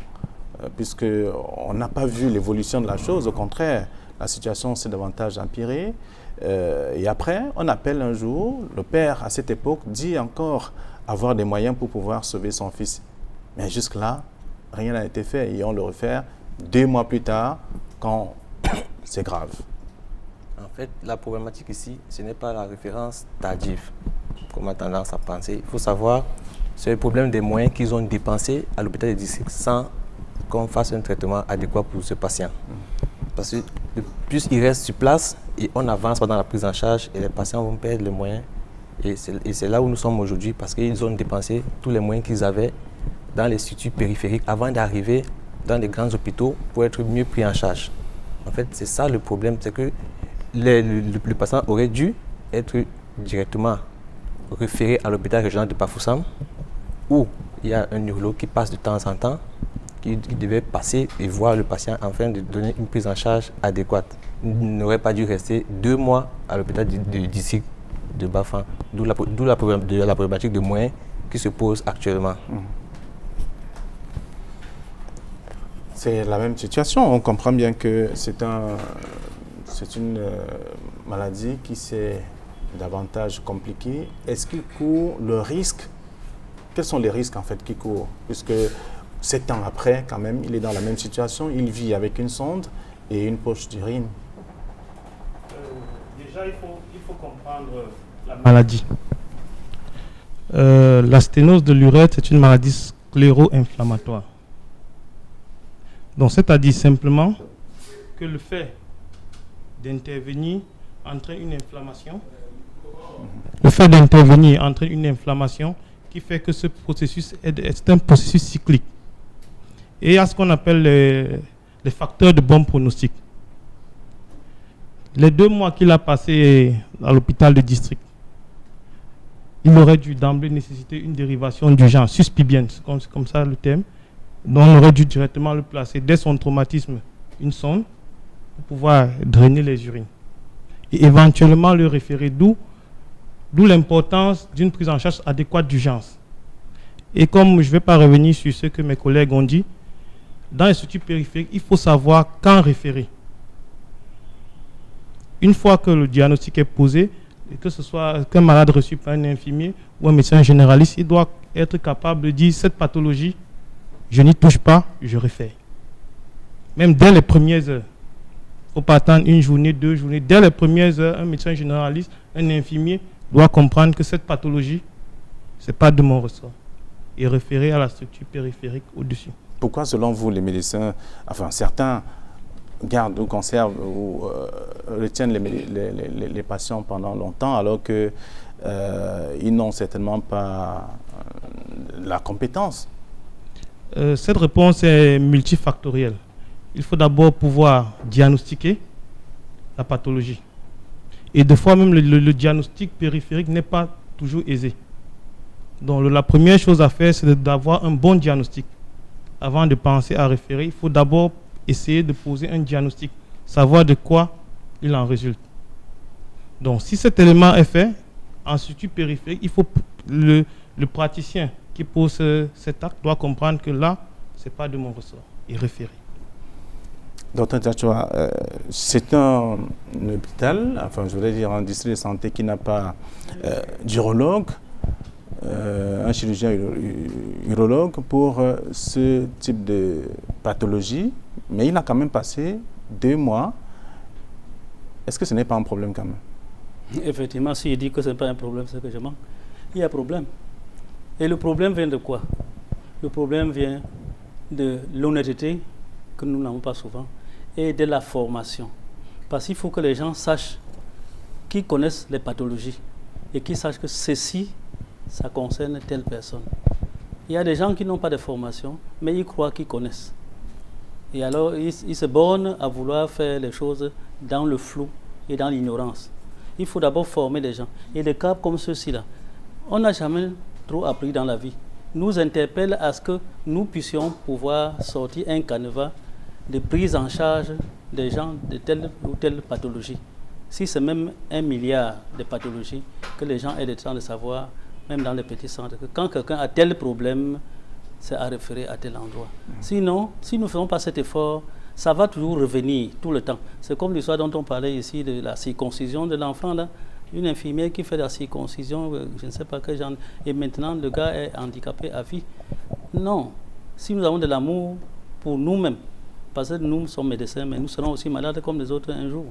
puisqu'on n'a pas vu l'évolution de la chose. Au contraire, la situation s'est davantage empirée. Et après, on appelle un jour, le père, à cette époque, dit encore avoir des moyens pour pouvoir sauver son fils. Mais jusque-là, rien n'a été fait et on le refait 2 mois plus tard quand c'est grave. En fait, la problématique ici, ce n'est pas la référence tardive, comme on a tendance à penser. Il faut savoir, c'est le problème des moyens qu'ils ont dépensés à l'hôpital de district sans qu'on fasse un traitement adéquat pour ce patient. Parce que plus il reste sur place et on avance pas dans la prise en charge et les patients vont perdre les moyens. Et c'est là où nous sommes aujourd'hui parce qu'ils ont dépensé tous les moyens qu'ils avaient dans les structures périphériques avant d'arriver dans les grands hôpitaux pour être mieux pris en charge. En fait, c'est ça le problème, c'est que le patient aurait dû être directement référé à l'hôpital régional de Bafoussam où il y a un neurologue qui passe de temps en temps, qui devait passer et voir le patient afin de donner une prise en charge adéquate. Il n'aurait pas dû rester 2 mois à l'hôpital du district de Bafang, d'où la problématique de moyens qui se pose actuellement. C'est la même situation. On comprend bien que c'est une maladie qui s'est davantage compliquée. Est-ce qu'il court le risque? Quels sont les risques en fait qu'il court? Puisque 7 ans après, quand même, il est dans la même situation. Il vit avec une sonde et une poche d'urine. Déjà, il faut comprendre la maladie. La sténose de l'urètre, c'est une maladie scléro-inflammatoire. Donc, c'est-à-dire simplement que le fait d'intervenir entraîne une inflammation. Le fait d'intervenir entraîne une inflammation qui fait que ce processus est un processus cyclique. Et il y a ce qu'on appelle les facteurs de bon pronostic. Les 2 mois qu'il a passé à l'hôpital de district, il aurait dû d'emblée nécessiter une dérivation d'urgence, suspibienne, c'est comme ça le terme. Donc on aurait dû directement le placer dès son traumatisme, une sonde, pour pouvoir drainer les urines. Et éventuellement le référer, d'où l'importance d'une prise en charge adéquate d'urgence. Et comme je ne vais pas revenir sur ce que mes collègues ont dit, dans les structures périphériques, il faut savoir quand référer. Une fois que le diagnostic est posé, et que ce soit qu'un malade reçu par un infirmier ou un médecin généraliste, il doit être capable de dire cette pathologie, je n'y touche pas, je réfère. Même dès les premières heures. Il ne faut pas attendre 1 journée, 2 journées. Dès les premières heures, un médecin généraliste, un infirmier doit comprendre que cette pathologie, ce n'est pas de mon ressort. Et référer à la structure périphérique au-dessus. Pourquoi, selon vous, les médecins, enfin certains gardent ou conservent ou retiennent les patients pendant longtemps alors qu'ils n'ont certainement pas la compétence? Cette réponse est multifactorielle. Il faut d'abord pouvoir diagnostiquer la pathologie. Et des fois même le diagnostic périphérique n'est pas toujours aisé. Donc la première chose à faire, c'est d'avoir un bon diagnostic. Avant de penser à référer, il faut d'abord essayer de poser un diagnostic, savoir de quoi il en résulte. Donc si cet élément est fait, en structure périphérique, il faut le praticien qui pose cet acte doit comprendre que là, ce n'est pas de mon ressort, et référer. Docteur Tchachoua, c'est un hôpital, enfin je voudrais dire un district de santé qui n'a pas d'urologue, un chirurgien urologue pour ce type de pathologie, mais il a quand même passé 2 mois. Est-ce que ce n'est pas un problème quand même? Effectivement, si je dis que ce n'est pas un problème, c'est que je mens. Il y a un problème. Et le problème vient de quoi? Le problème vient de l'honnêteté, que nous n'avons pas souvent, et de la formation. Parce qu'il faut que les gens sachent, qu'ils connaissent les pathologies, et qu'ils sachent que ceci, ça concerne telle personne. Il y a des gens qui n'ont pas de formation, mais ils croient qu'ils connaissent. Et alors, ils se bornent à vouloir faire les choses dans le flou et dans l'ignorance. Il faut d'abord former les gens. Et des cas comme ceux-ci-là, on n'a jamais trop appris dans la vie. Nous interpelle à ce que nous puissions pouvoir sortir un canevas de prise en charge des gens de telle ou telle pathologie. Si c'est même 1 milliard de pathologies, que les gens aient le temps de savoir, même dans les petits centres, que quand quelqu'un a tel problème, c'est à référer à tel endroit. Sinon, si nous ne faisons pas cet effort, ça va toujours revenir tout le temps. C'est comme l'histoire dont on parlait ici de la circoncision de l'enfant, là. Une infirmière qui fait la circoncision, je ne sais pas quel genre, et maintenant le gars est handicapé à vie. Non. Si nous avons de l'amour pour nous-mêmes, parce que nous sommes médecins, mais nous serons aussi malades comme les autres un jour.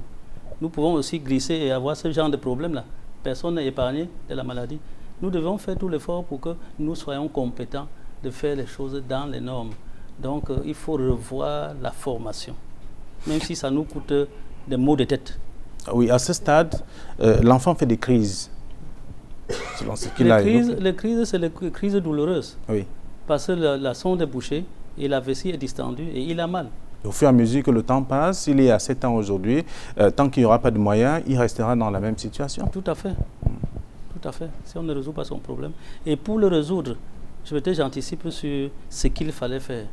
Nous pouvons aussi glisser et avoir ce genre de problème-là. Personne n'est épargné de la maladie. Nous devons faire tout l'effort pour que nous soyons compétents de faire les choses dans les normes. Donc, il faut revoir la formation, même si ça nous coûte des maux de tête. Oui, à ce stade, l'enfant fait des crises. Selon ce qu'il a. Les crises, c'est les crises douloureuses. Oui. Parce que la sonde est bouchée et la vessie est distendue et il a mal. Au fur et à mesure que le temps passe, il est à 7 ans aujourd'hui, tant qu'il n'y aura pas de moyens, il restera dans la même situation. Tout à fait. Tout à fait. Si on ne résout pas son problème. Et pour le résoudre, j'anticipe sur ce qu'il fallait faire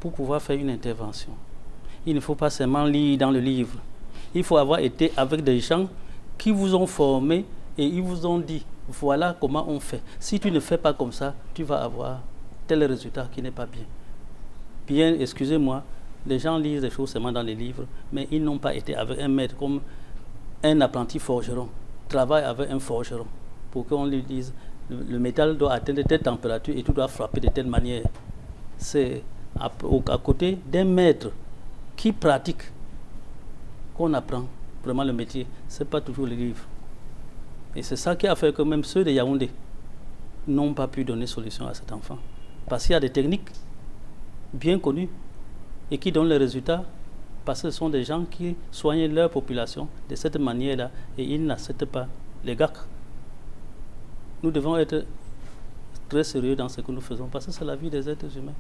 pour pouvoir faire une intervention. Il ne faut pas seulement lire dans le livre. Il faut avoir été avec des gens qui vous ont formé et ils vous ont dit, voilà comment on fait. Si tu ne fais pas comme ça, tu vas avoir tel résultat qui n'est pas bien. Bien, excusez-moi, les gens lisent des choses seulement dans les livres, mais ils n'ont pas été avec un maître comme un apprenti forgeron. Travaille avec un forgeron pour qu'on lui dise, le métal doit atteindre telle température et tout doit frapper de telle manière. C'est à côté d'un maître qui pratique qu'on apprend vraiment le métier. Ce n'est pas toujours les livres. Et c'est ça qui a fait que même ceux de Yaoundé n'ont pas pu donner solution à cet enfant. Parce qu'il y a des techniques bien connues et qui donnent les résultats parce que ce sont des gens qui soignent leur population de cette manière-là et ils n'acceptent pas les GAC. Nous devons être très sérieux dans ce que nous faisons parce que c'est la vie des êtres humains.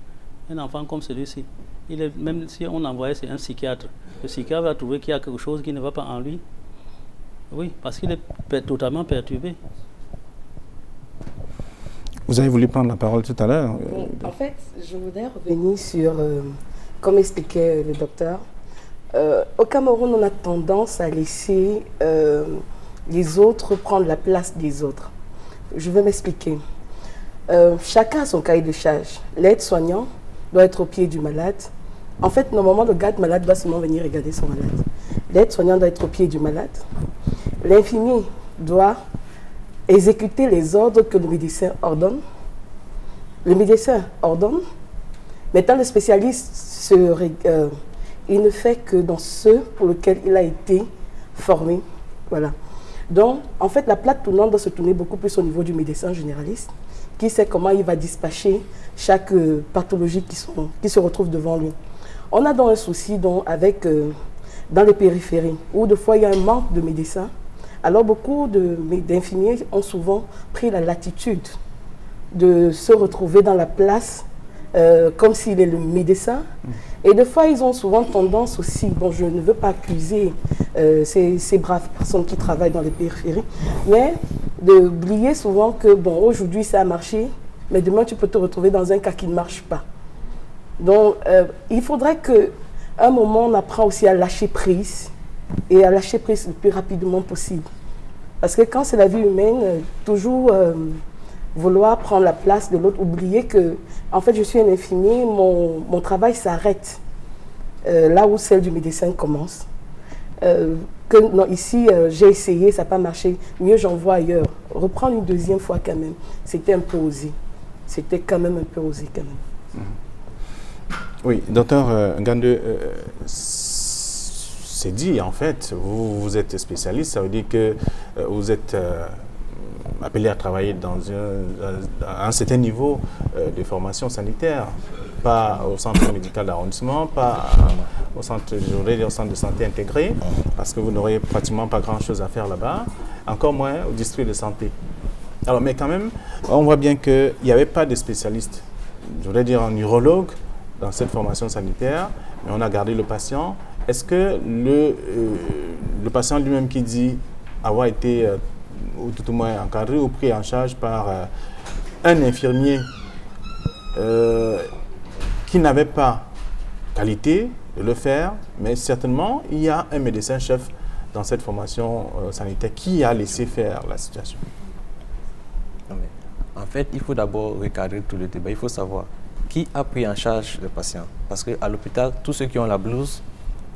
Un enfant comme celui-ci, même si on envoyait c'est un psychiatre, le psychiatre va trouver qu'il y a quelque chose qui ne va pas en lui. Oui, parce qu'il est totalement perturbé. Vous avez voulu prendre la parole tout à l'heure. En fait, je voudrais revenir sur, comme expliquait le docteur, au Cameroun, on a tendance à laisser les autres prendre la place des autres. Je vais m'expliquer. Chacun a son cahier de charge. L'aide-soignant doit être au pied du malade. En fait, normalement, le garde malade doit seulement venir regarder son malade. L'aide-soignant doit être au pied du malade. L'infirmier doit exécuter les ordres que le médecin ordonne. Le médecin ordonne. Maintenant, le spécialiste, il ne fait que dans ce pour lequel il a été formé. Voilà. Donc, en fait, la plaque tournante doit se tourner beaucoup plus au niveau du médecin généraliste, qui sait comment il va dispatcher chaque pathologie qui se retrouve devant lui. On a donc un souci dans les périphéries, où de fois il y a un manque de médecins. Alors beaucoup d'infirmiers ont souvent pris la latitude de se retrouver dans la place comme s'il est le médecin. Et des fois, ils ont souvent tendance aussi, bon, je ne veux pas accuser ces braves personnes qui travaillent dans les périphéries, mais d'oublier souvent que, bon, aujourd'hui ça a marché, mais demain tu peux te retrouver dans un cas qui ne marche pas. Donc, il faudrait qu'à un moment, on apprend aussi à lâcher prise, et à lâcher prise le plus rapidement possible. Parce que quand c'est la vie humaine, toujours vouloir prendre la place de l'autre, oublier que, en fait, je suis un infirmier, mon travail s'arrête là où celle du médecin commence. Non, ici, j'ai essayé, ça n'a pas marché, mieux j'envoie ailleurs. Reprendre une deuxième fois quand même, c'était un peu osé. C'était quand même un peu osé quand même. Oui, docteur Ngande, c'est s'est dit, en fait, vous êtes spécialiste, ça veut dire que vous êtes appelé à travailler dans à un certain niveau de formation sanitaire, pas au centre médical d'arrondissement, pas au centre de santé intégré, parce que vous n'aurez pratiquement pas grand-chose à faire là-bas, encore moins au district de santé. Alors, mais quand même, on voit bien qu'il n'y avait pas de spécialistes, je voudrais dire un urologue dans cette formation sanitaire, mais on a gardé le patient. Est-ce que le patient lui-même qui dit avoir été, ou tout au moins encadré ou pris en charge par un infirmier qui n'avait pas qualité de le faire, mais certainement il y a un médecin-chef dans cette formation sanitaire qui a laissé faire la situation? En fait, il faut d'abord recadrer tout le débat. Il faut savoir qui a pris en charge le patient. Parce qu'à l'hôpital, tous ceux qui ont la blouse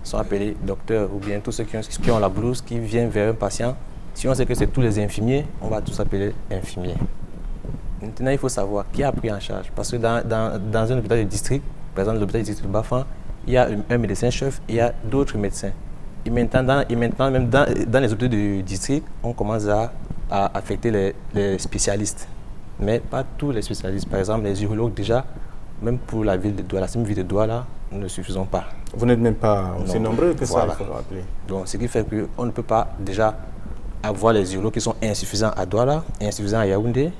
sont appelés docteurs, ou bien tous ceux qui ont la blouse qui viennent vers un patient. Si on sait que c'est tous les infirmiers, on va tous appeler infirmiers. Maintenant, il faut savoir qui a pris en charge. Parce que dans un hôpital de district, par exemple l'hôpital du district de Bafang, il y a un médecin-chef et il y a d'autres médecins. Et maintenant même dans les hôpitaux du district, on commence à affecter les spécialistes. Mais pas tous les spécialistes. Par exemple, les urologues, déjà, même pour la ville de Douala, la ville de Douala, nous ne suffisons pas. Vous n'êtes même pas aussi nombreux que voilà. Ça, il faut rappeler. Donc, ce qui fait qu'on ne peut pas déjà avoir les urologues qui sont insuffisants à Douala, insuffisants à Yaoundé.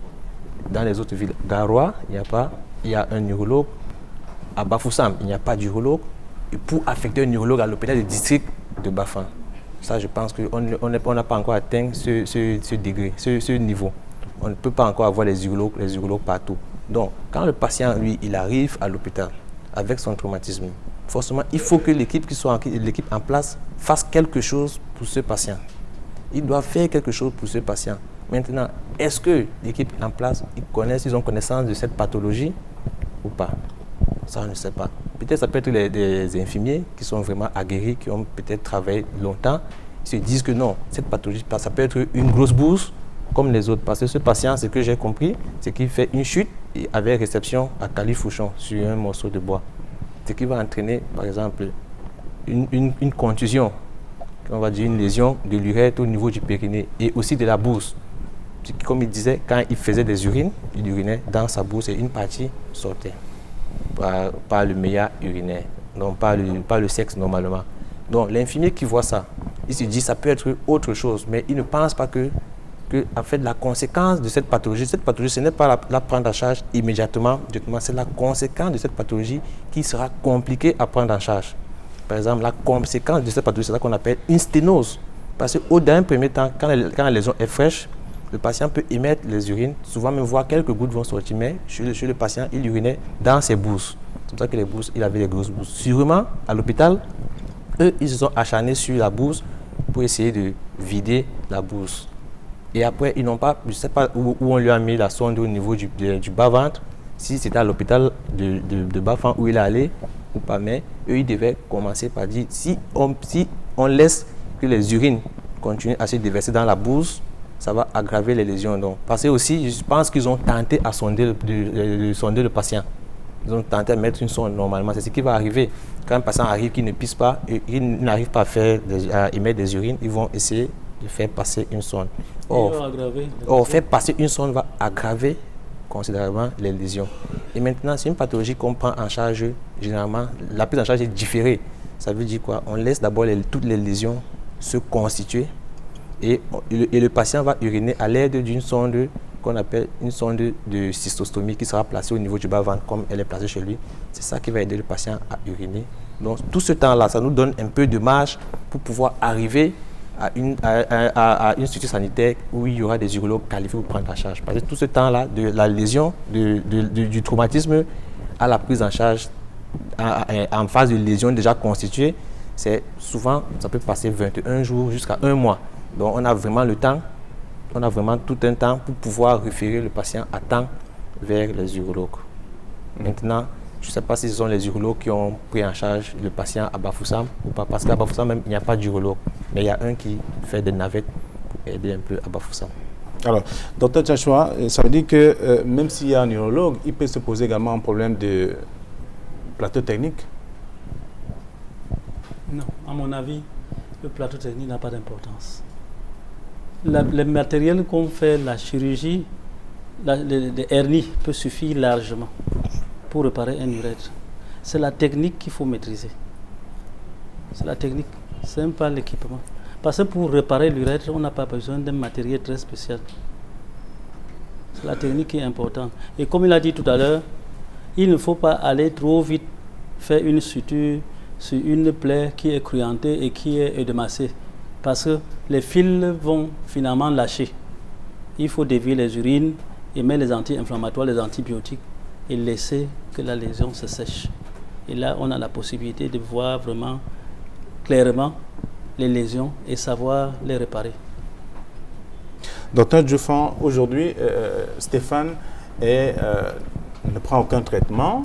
Dans les autres villes, Garoua, il n'y a pas. Il y a un urologue. À Bafoussam, il n'y a pas d'urologue. Et pour affecter un urologue à l'hôpital du district de Bafang, ça, je pense qu'on n'a pas encore atteint ce degré, ce niveau. On ne peut pas encore avoir les urologues partout. Donc, quand le patient, lui, il arrive à l'hôpital avec son traumatisme, forcément, il faut que l'équipe en place fasse quelque chose pour ce patient. Il doit faire quelque chose pour ce patient. Maintenant, est-ce que l'équipe en place, ils ont connaissance de cette pathologie ou pas? Ça, on ne sait pas. Peut-être ça peut être des infirmiers qui sont vraiment aguerris, qui ont peut-être travaillé longtemps. Ils se disent que non, cette pathologie, ça peut être une grosse bourse comme les autres. Parce que ce patient, ce que j'ai compris, c'est qu'il fait une chute avec réception à califourchon sur un morceau de bois. Ce qui va entraîner, par exemple, une contusion, on va dire une lésion de l'urètre au niveau du périnée et aussi de la bourse. Comme il disait, quand il faisait des urines, il urinait dans sa bourse et une partie sortait par le meilleur urinaire, donc pas le sexe normalement. Donc l'infirmier qui voit ça, il se dit ça peut être autre chose, mais il ne pense pas que en fait, la conséquence de cette pathologie, ce n'est pas la prendre en charge immédiatement, c'est la conséquence de cette pathologie qui sera compliquée à prendre en charge. Par exemple, la conséquence de cette pathologie, c'est ça qu'on appelle une sténose. Parce que dans un premier temps, quand la lésion est fraîche, le patient peut émettre les urines, souvent même voir quelques gouttes vont sortir, mais chez le patient, il urinait dans ses bourses. C'est pour ça que les bourses, il avait des grosses bourses. Sûrement, à l'hôpital, eux, ils se sont acharnés sur la bourse pour essayer de vider la bourse. Et après, ils n'ont pas, je ne sais pas où on lui a mis la sonde au niveau du bas-ventre, si c'était à l'hôpital de Bafang où il est allé ou pas, mais eux, ils devaient commencer par dire, si on laisse que les urines continuent à se déverser dans la bourse, ça va aggraver les lésions. Donc, parce que aussi, je pense qu'ils ont tenté à sonder le patient. Ils ont tenté à mettre une sonde normalement. C'est ce qui va arriver. Quand un patient arrive qui ne pisse pas, il n'arrive pas à émettre des urines, ils vont essayer de faire passer une sonde. Or, faire passer une sonde va aggraver considérablement les lésions. Et maintenant, c'est une pathologie qu'on prend en charge, généralement, la prise en charge est différée. Ça veut dire quoi? On laisse d'abord toutes les lésions se constituer et le patient va uriner à l'aide d'une sonde qu'on appelle une sonde de cystostomie qui sera placée au niveau du bas-ventre comme elle est placée chez lui. C'est ça qui va aider le patient à uriner. Donc, tout ce temps-là, ça nous donne un peu de marge pour pouvoir arriver à une structure sanitaire où il y aura des urologues qualifiés pour prendre en charge. Parce que tout ce temps-là, de la lésion, du traumatisme à la prise en charge en phase de lésion déjà constituée, c'est souvent, ça peut passer 21 jours jusqu'à 1 mois. Donc on a vraiment le temps, on a vraiment tout un temps pour pouvoir référer le patient à temps vers les urologues. Maintenant, je ne sais pas si ce sont les urologues qui ont pris en charge le patient à Bafoussam ou pas, parce qu'à Bafoussam même, il n'y a pas d'urologue. Mais il y a un qui fait des navettes pour aider un peu à Bafoussam. Alors, Dr Tchachwa, ça veut dire que même s'il y a un urologue, il peut se poser également un problème de plateau technique? Non, à mon avis, le plateau technique n'a pas d'importance. Le matériel qu'on fait, la chirurgie, les hernies peut suffire largement pour réparer un urètre. C'est la technique qu'il faut maîtriser. C'est la technique, c'est même pas l'équipement. Parce que pour réparer l'urètre, on n'a pas besoin d'un matériel très spécial. C'est la technique qui est importante. Et comme il a dit tout à l'heure, il ne faut pas aller trop vite faire une suture sur une plaie qui est cruentée et qui est édémacée. Parce que les fils vont finalement lâcher. Il faut dévier les urines et mettre les anti-inflammatoires, les antibiotiques et laisser que la lésion se sèche. Et là, on a la possibilité de voir vraiment clairement les lésions et savoir les réparer. Docteur Dioufan, aujourd'hui, Stéphane ne prend aucun traitement.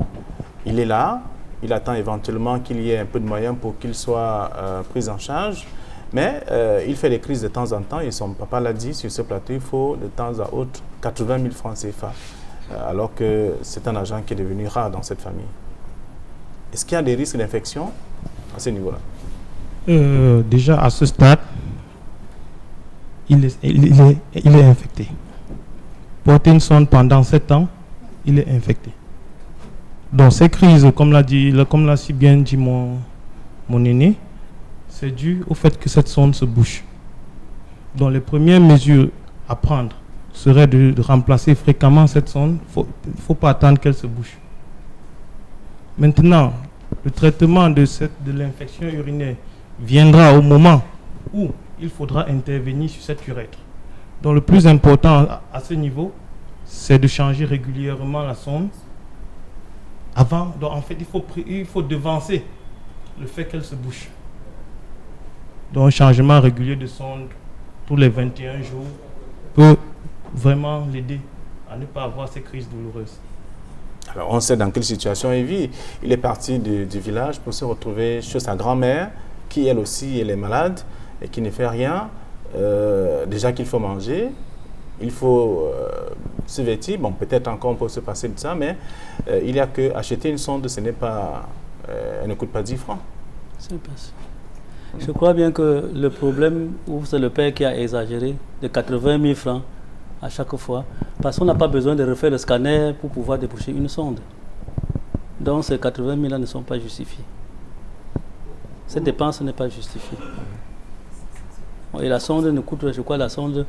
Il est là. Il attend éventuellement qu'il y ait un peu de moyens pour qu'il soit pris en charge. Mais il fait des crises de temps en temps. Et son papa l'a dit sur ce plateau, il faut de temps à autre 80 000 francs CFA. Alors que c'est un argent qui est devenu rare dans cette famille. Est-ce qu'il y a des risques d'infection à ce niveau-là? Déjà, à ce stade, il est infecté. Porter une sonde pendant 7 ans, il est infecté. Donc ces crises, comme l'a si bien dit mon aîné, c'est dû au fait que cette sonde se bouche. Donc les premières mesures à prendre seraient de remplacer fréquemment cette sonde. Il ne faut pas attendre qu'elle se bouche. Maintenant, le traitement de l'infection urinaire viendra au moment où il faudra intervenir sur cette urètre. Donc le plus important à ce niveau, c'est de changer régulièrement la sonde. Avant, donc en fait, il faut devancer le fait qu'elle se bouche. Donc un changement régulier de sonde tous les 21 jours peut vraiment l'aider à ne pas avoir ces crises douloureuses. Alors on sait dans quelle situation il vit. Il est parti du village pour se retrouver chez sa grand-mère, qui elle aussi elle est malade et qui ne fait rien. Déjà qu'il faut manger, il faut se vêtir. Bon, peut-être encore on peut se passer de ça, mais il n'y a que acheter une sonde, ce n'est pas, elle ne coûte pas 10 francs. C'est pas ça. Je crois bien que le problème, c'est le père qui a exagéré de 80 000 francs à chaque fois, parce qu'on n'a pas besoin de refaire le scanner pour pouvoir déboucher une sonde. Donc ces 80 000 là ne sont pas justifiés. Cette dépense n'est pas justifiée. Et la sonde ne coûte, je crois, la sonde,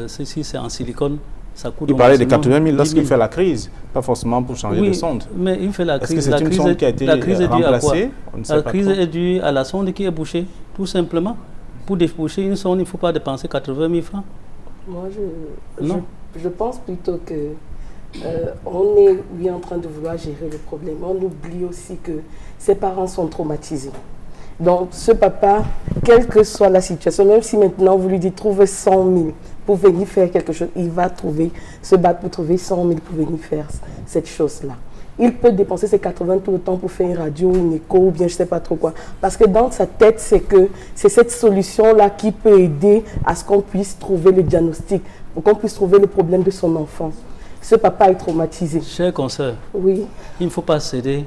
si c'est en silicone, ça coûte. Il parlait de 80 000 lorsqu'il fait la crise, pas forcément pour changer de sonde. Mais il fait la crise. Est-ce que c'est une sonde qui a été remplacée? La crise est due à la sonde qui est bouchée, tout simplement. Pour déboucher une sonde, il ne faut pas dépenser 80 000 francs. Moi, je pense plutôt que on est oui, en train de vouloir gérer le problème. On oublie aussi que ses parents sont traumatisés. Donc, ce papa, quelle que soit la situation, même si maintenant vous lui dites trouver 100 000 pour venir faire quelque chose, il va se battre pour trouver 100 000 pour venir faire cette chose-là. Il peut dépenser ses 80 tout le temps pour faire une radio, une écho ou bien je ne sais pas trop quoi. Parce que dans sa tête, c'est cette solution-là qui peut aider à ce qu'on puisse trouver le diagnostic, pour qu'on puisse trouver le problème de son enfant. Ce papa est traumatisé. Cher consoeur, oui. Il ne faut pas céder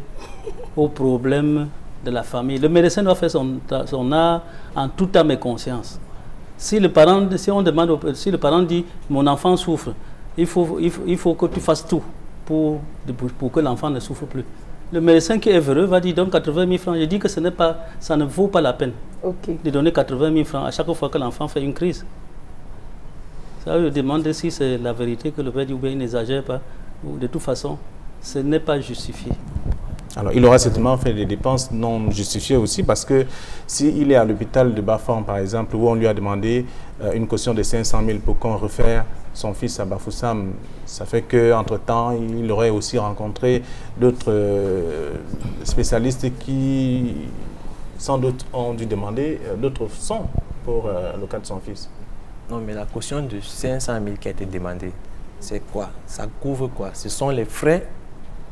aux problèmes de la famille. Le médecin doit faire son art en toute âme et conscience. Si le parent dit mon enfant souffre, il faut que tu fasses tout pour que l'enfant ne souffre plus. Le médecin qui est véreux va dire donne 80 000 francs. Je dis que ça ne vaut pas la peine de donner 80 000 francs à chaque fois que l'enfant fait une crise. Ça veut demander si c'est la vérité que le père dit ou bien il n'exagère pas. De toute façon, ce n'est pas justifié. Alors, il aura certainement fait des dépenses non justifiées aussi, parce que s'il est à l'hôpital de Bafang, par exemple, où on lui a demandé une caution de 500 000 pour qu'on refaire son fils à Bafoussam, ça fait qu'entre-temps, il aurait aussi rencontré d'autres spécialistes qui, sans doute, ont dû demander d'autres sommes pour le cas de son fils. Non, mais la caution de 500 000 qui a été demandée, c'est quoi? Ça couvre quoi? Ce sont les frais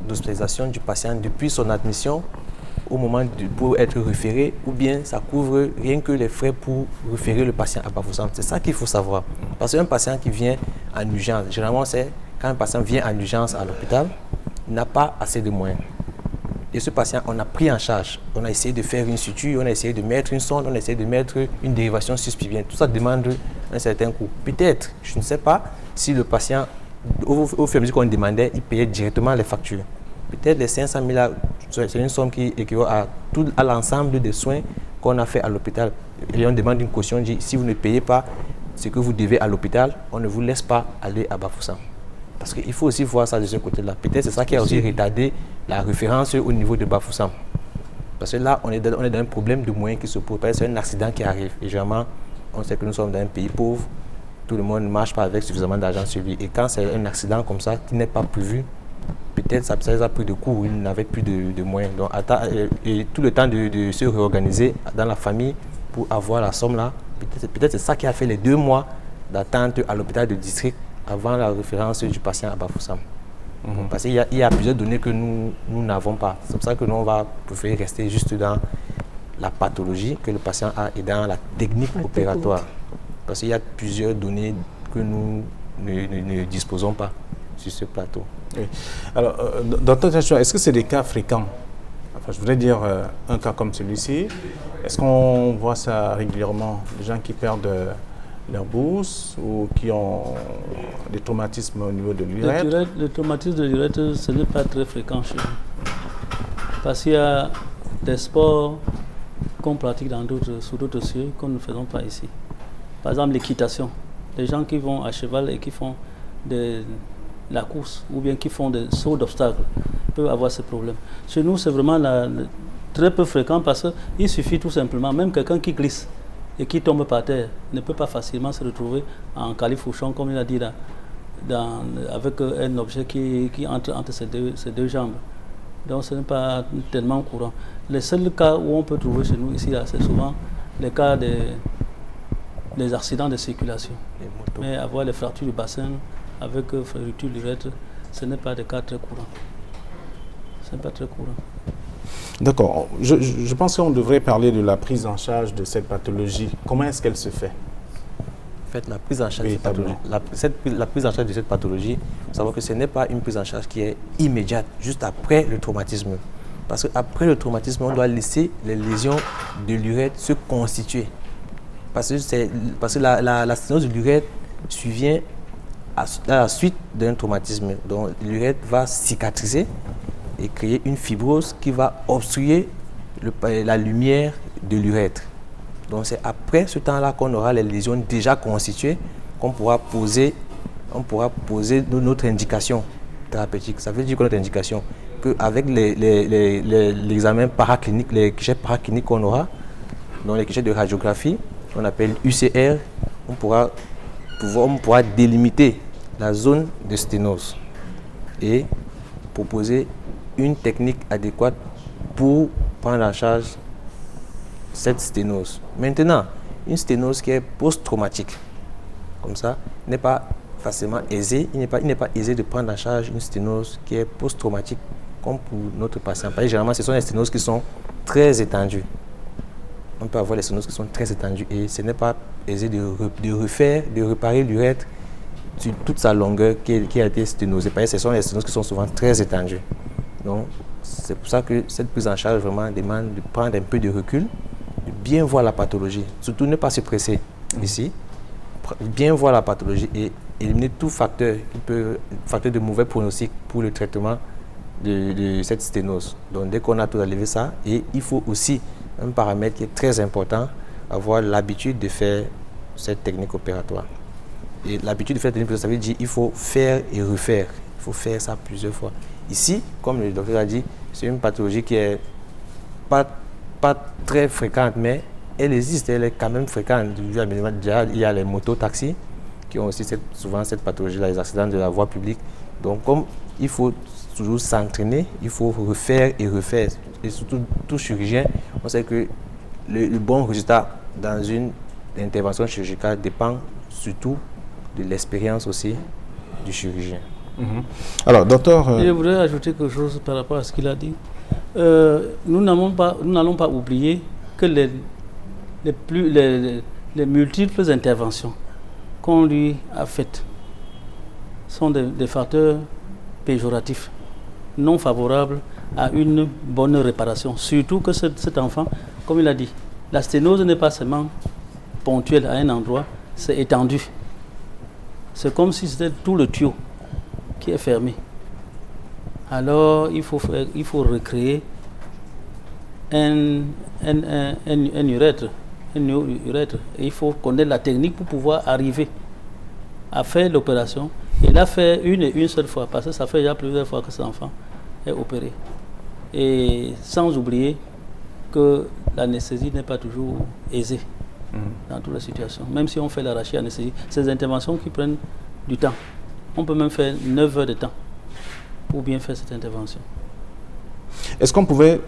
d'hospitalisation du patient depuis son admission au moment pour être référé, ou bien ça couvre rien que les frais pour référer le patient à Bafoussam. C'est ça qu'il faut savoir. Parce qu'un patient qui vient en urgence, généralement c'est quand un patient vient en urgence à l'hôpital, il n'a pas assez de moyens. Et ce patient, on a pris en charge. On a essayé de faire une suture, on a essayé de mettre une sonde, on a essayé de mettre une dérivation sus-pubienne. Tout ça demande un certain coût. Peut-être, je ne sais pas, si le patient, au fur et à mesure qu'on demandait, il payait directement les factures. Peut-être les 500 000 là, c'est une somme qui équivaut à l'ensemble des soins qu'on a fait à l'hôpital. Et on demande une caution, on dit, si vous ne payez pas ce que vous devez à l'hôpital, on ne vous laisse pas aller à Bafoussam. Parce qu'il faut aussi voir ça de ce côté-là. Peut-être c'est ça qui a aussi retardé la référence au niveau de Bafoussam. Parce que là, on est dans un problème de moyens qui se pose. C'est un accident qui arrive. Et généralement, on sait que nous sommes dans un pays pauvre. Tout le monde ne marche pas avec suffisamment d'argent sur lui. Et quand c'est un accident comme ça qui n'est pas prévu, peut-être ça a pris de court, il n'avait plus de moyens. Donc, et tout le temps de se réorganiser dans la famille pour avoir la somme là, peut-être c'est ça qui a fait les 2 mois d'attente à l'hôpital de district avant la référence du patient à Bafoussam. Parce qu'il y a plusieurs données que nous n'avons pas. C'est pour ça que nous, on va préférer rester juste dans la pathologie que le patient a et dans la technique opératoire. Parce qu'il y a plusieurs données que nous ne disposons pas sur ce plateau. Oui. Alors, dans ton situation, est-ce que c'est des cas fréquents? Enfin, je voudrais dire un cas comme celui-ci. Est-ce qu'on voit ça régulièrement? Des gens qui perdent leur bourse ou qui ont des traumatismes au niveau de l'urètre? Le traumatisme de l'urètre, ce n'est pas très fréquent chez nous. Parce qu'il y a des sports qu'on pratique sur d'autres cieux que nous ne faisons pas ici. Par exemple, l'équitation. Les gens qui vont à cheval et qui font la course ou bien qui font des sauts d'obstacles peuvent avoir ce problème. Chez nous, c'est vraiment très peu fréquent parce qu'il suffit tout simplement, même quelqu'un qui glisse et qui tombe par terre ne peut pas facilement se retrouver en califourchon, comme il a dit là, avec un objet qui entre ses deux jambes. Donc ce n'est pas tellement courant. Les seuls cas où on peut trouver chez nous ici, c'est souvent les cas des accidents de circulation. Mais avoir les fractures du bassin avec rupture de l'urètre, ce n'est pas des cas très courants. Ce n'est pas très courant. D'accord. Je pense qu'on devrait parler de la prise en charge de cette pathologie. Comment est-ce qu'elle se fait? En fait, la prise en charge de cette pathologie, il faut savoir que ce n'est pas une prise en charge qui est immédiate, juste après le traumatisme. Parce qu'après le traumatisme, on doit laisser les lésions de l'urètre se constituer. Parce que la sténose de l'urètre survient à la suite d'un traumatisme. Donc l'urètre va cicatriser et créer une fibrose qui va obstruer la lumière de l'urètre. Donc c'est après ce temps-là qu'on aura les lésions déjà constituées qu'on pourra poser notre indication thérapeutique. Ça veut dire que notre indication, qu'avec l'examen paraclinique, les clichés paracliniques qu'on aura, donc les clichés de radiographie, qu'on appelle UCR, on pourra délimiter la zone de sténose et proposer une technique adéquate pour prendre en charge cette sténose. Maintenant, une sténose qui est post-traumatique, comme ça, n'est pas facilement aisée. Il n'est pas aisé de prendre en charge une sténose qui est post-traumatique, comme pour notre patient. Parce que généralement, ce sont des sténoses qui sont très étendues. On peut avoir des sténoses qui sont très étendues et ce n'est pas aisé de réparer l'urètre sur toute sa longueur qui a été sténosée. Parce que ce sont des sténoses qui sont souvent très étendues. Donc, c'est pour ça que cette prise en charge vraiment demande de prendre un peu de recul, de bien voir la pathologie. Surtout ne pas se presser ici, bien voir la pathologie et éliminer tout facteur de mauvais pronostic pour le traitement de cette sténose. Donc, dès qu'on a tout enlevé ça, et il faut aussi un paramètre qui est très important, avoir l'habitude de faire cette technique opératoire. Et l'habitude de faire cette technique opératoire, ça veut dire qu'il faut faire et refaire. Il faut faire ça plusieurs fois. Ici, comme le docteur a dit, c'est une pathologie qui est pas très fréquente, mais elle existe, elle est quand même fréquente. Déjà, il y a les mototaxis qui ont aussi souvent cette pathologie-là, les accidents de la voie publique. Donc, comme il faut toujours s'entraîner, il faut refaire et refaire. Et surtout, tout chirurgien, on sait que le bon résultat dans une intervention chirurgicale dépend surtout de l'expérience aussi du chirurgien. Alors, docteur... Je voudrais ajouter quelque chose par rapport à ce qu'il a dit. Nous n'allons pas oublier que les multiples interventions qu'on lui a faites sont des facteurs péjoratifs, non favorables à une bonne réparation. Surtout que cet enfant, comme il a dit, la sténose n'est pas seulement ponctuelle à un endroit, c'est étendu. C'est comme si c'était tout le tuyau qui est fermé. Alors, il faut recréer un urètre. Et il faut connaître la technique pour pouvoir arriver à faire l'opération. Il l'a fait une seule fois, parce que ça fait déjà plusieurs fois que cet enfant est opéré. Et sans oublier que l'anesthésie n'est pas toujours aisée dans toutes les situations. Même si on fait l'arraché anesthésie, c'est des interventions qui prennent du temps. On peut même faire 9 heures de temps pour bien faire cette intervention. Est-ce qu'on pouvait,